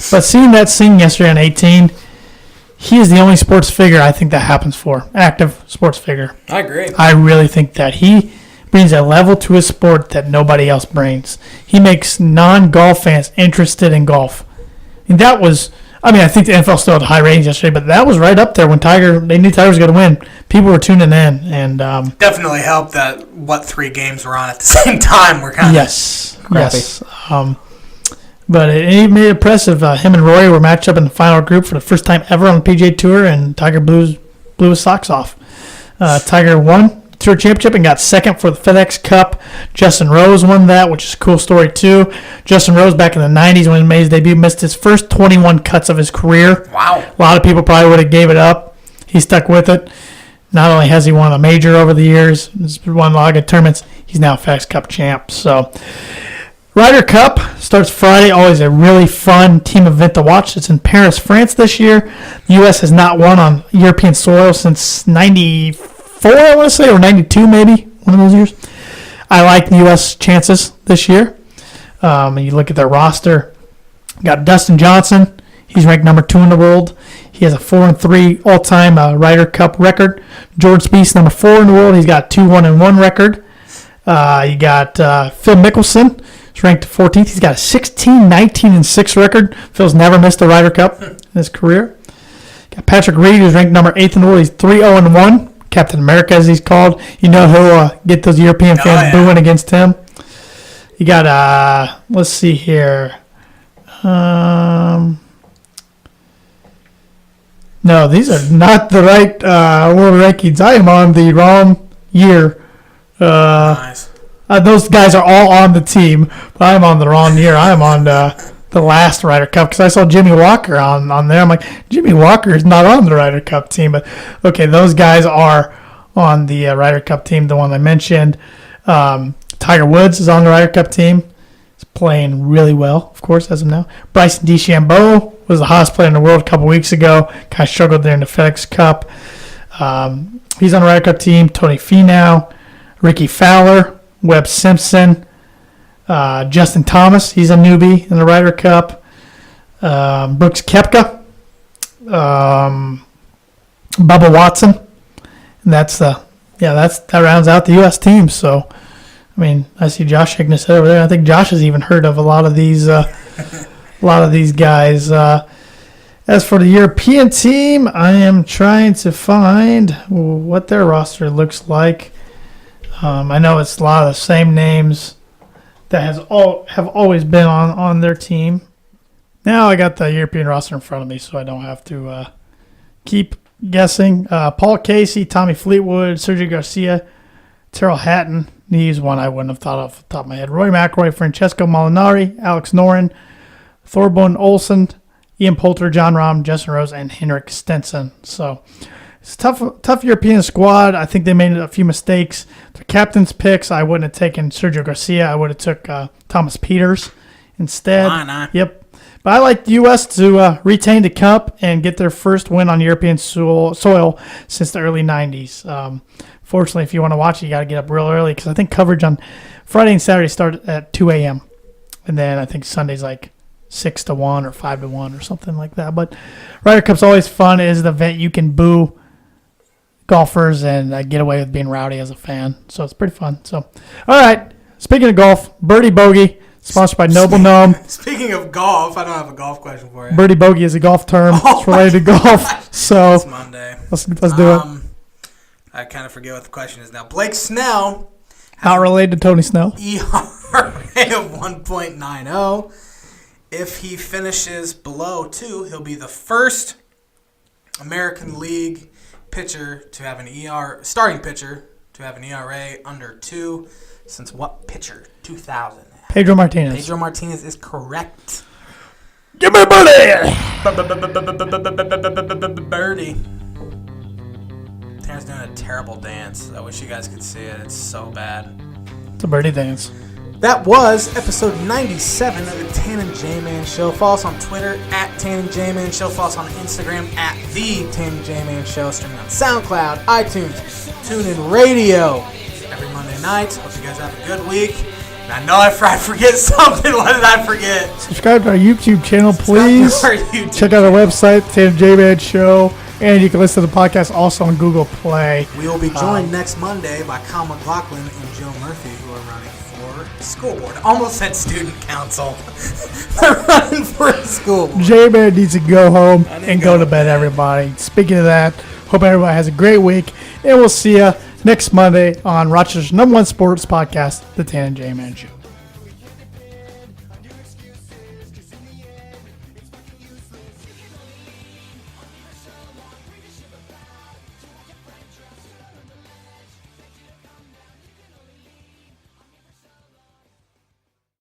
But seeing that scene yesterday on 18, he is the only sports figure I think that happens for. Active sports figure. I agree. I really think that he brings a level to his sport that nobody else brings. He makes non-golf fans interested in golf. And that was, I think the NFL still had high ratings yesterday, but that was right up there when they knew Tiger was going to win. People were tuning in. And definitely helped that 3 games were on at the same time were kind of crappy. Yes. But it made it impressive. Him and Rory were matched up in the final group for the first time ever on the PGA Tour, and Tiger blew his socks off. Tiger won Tour Championship and got second for the FedEx Cup. Justin Rose won that, which is a cool story too. Justin Rose back in the 90s when he made his debut missed his first 21 cuts of his career. Wow. A lot of people probably would have gave it up. He stuck with it. Not only has he won a major over the years, he's won a lot of good tournaments, he's now FedEx Cup champ. So Ryder Cup starts Friday. Always a really fun team event to watch. It's in Paris, France this year. The U.S. has not won on European soil since 94, I want to say, or 92 maybe, one of those years. I like the U.S. chances this year. You look at their roster. Got Dustin Johnson. He's ranked number 2 in the world. He has a 4-3 all-time Ryder Cup record. Jordan Spieth, number 4 in the world. He's got 2-1-1 record. You got Phil Mickelson. He's ranked 14th. He's got a 16-19-6 record. Phil's never missed a Ryder Cup in his career. Got Patrick Reed, who's ranked number 8th in the world. He's 3-0-1. Captain America, as he's called. You know he'll get those European fans booing against him. You got, let's see here. No, these are not the right world rankings. I am on the wrong year. Nice. Those guys are all on the team, but I'm on the wrong year. I'm on the last Ryder Cup because I saw Jimmy Walker on there. I'm like, Jimmy Walker is not on the Ryder Cup team. But, okay, those guys are on the Ryder Cup team, the one I mentioned. Tiger Woods is on the Ryder Cup team. He's playing really well, of course, as of now. Bryson DeChambeau was the hottest player in the world a couple weeks ago. Kind of struggled there in the FedEx Cup. He's on the Ryder Cup team. Tony Finau, Ricky Fowler, Webb Simpson, Justin Thomas. He's a newbie in the Ryder Cup. Brooks Koepka, Bubba Watson. And that rounds out the U.S. team. So, I see Josh shaking his head over there. I think Josh has even heard of a lot of these guys. As for the European team, I am trying to find what their roster looks like. I know it's a lot of the same names that have always been on their team. Now I got the European roster in front of me, so I don't have to keep guessing. Paul Casey, Tommy Fleetwood, Sergio Garcia, Terrell Hatton. He's one I wouldn't have thought of off the top of my head. Rory McIlroy, Francesco Molinari, Alex Noren, Thorburn Olsen, Ian Poulter, John Rahm, Justin Rose, and Henrik Stenson. So it's a tough European squad. I think they made a few mistakes. The captain's picks, I wouldn't have taken Sergio Garcia. I would have took Thomas Peters instead. Why not? Yep. But I like the U.S. to retain the cup and get their first win on European soil since the early 90s. Fortunately, if you want to watch it, you got to get up real early because I think coverage on Friday and Saturday start at 2 a.m. And then I think Sunday's like 6 to 1 or 5 to 1 or something like that. But Ryder Cup's always fun. It is an event you can boo golfers and get away with being rowdy as a fan. So it's pretty fun. So, all right. Speaking of golf, Birdie Bogey. Sponsored by Noble Gnome. Speaking of golf, I don't have a golf question for you. Birdie Bogey is a golf term. It's related to golf. So It's Monday. let's do it. I kind of forget what the question is now. Blake Snell, Not related to Tony Snow. ERA of 1.90. If he finishes below 2, he'll be the first American League pitcher to have an starting pitcher to have an ERA under 2 since what pitcher? 2000. Pedro Martinez. Pedro Martinez is correct. Give me a birdie! Birdie. Tanner's doing a terrible dance. I wish you guys could see it. It's so bad. It's a birdie dance. That was episode 97 of the Tan and J-Man Show. Follow us on Twitter at Tan and J-Man Show. Follow us on Instagram at The Tan and J-Man Show. Streaming on SoundCloud, iTunes, TuneIn Radio every Monday night. Hope you guys have a good week. And I know I forget something. What did I forget? Subscribe to our YouTube channel, please. Subscribe to our YouTube Check out our website, Tan and J-Man Show. And you can listen to the podcast also on Google Play. We will be joined next Monday by Kyle McLaughlin and Joe Murphy, who are running for school board. Almost said student council. They're running for school board. J-Man needs to go home and go to bed, everybody. Speaking of that, hope everybody has a great week. And we'll see you next Monday on Rochester's #1 sports podcast, The Tan and J-Man Show.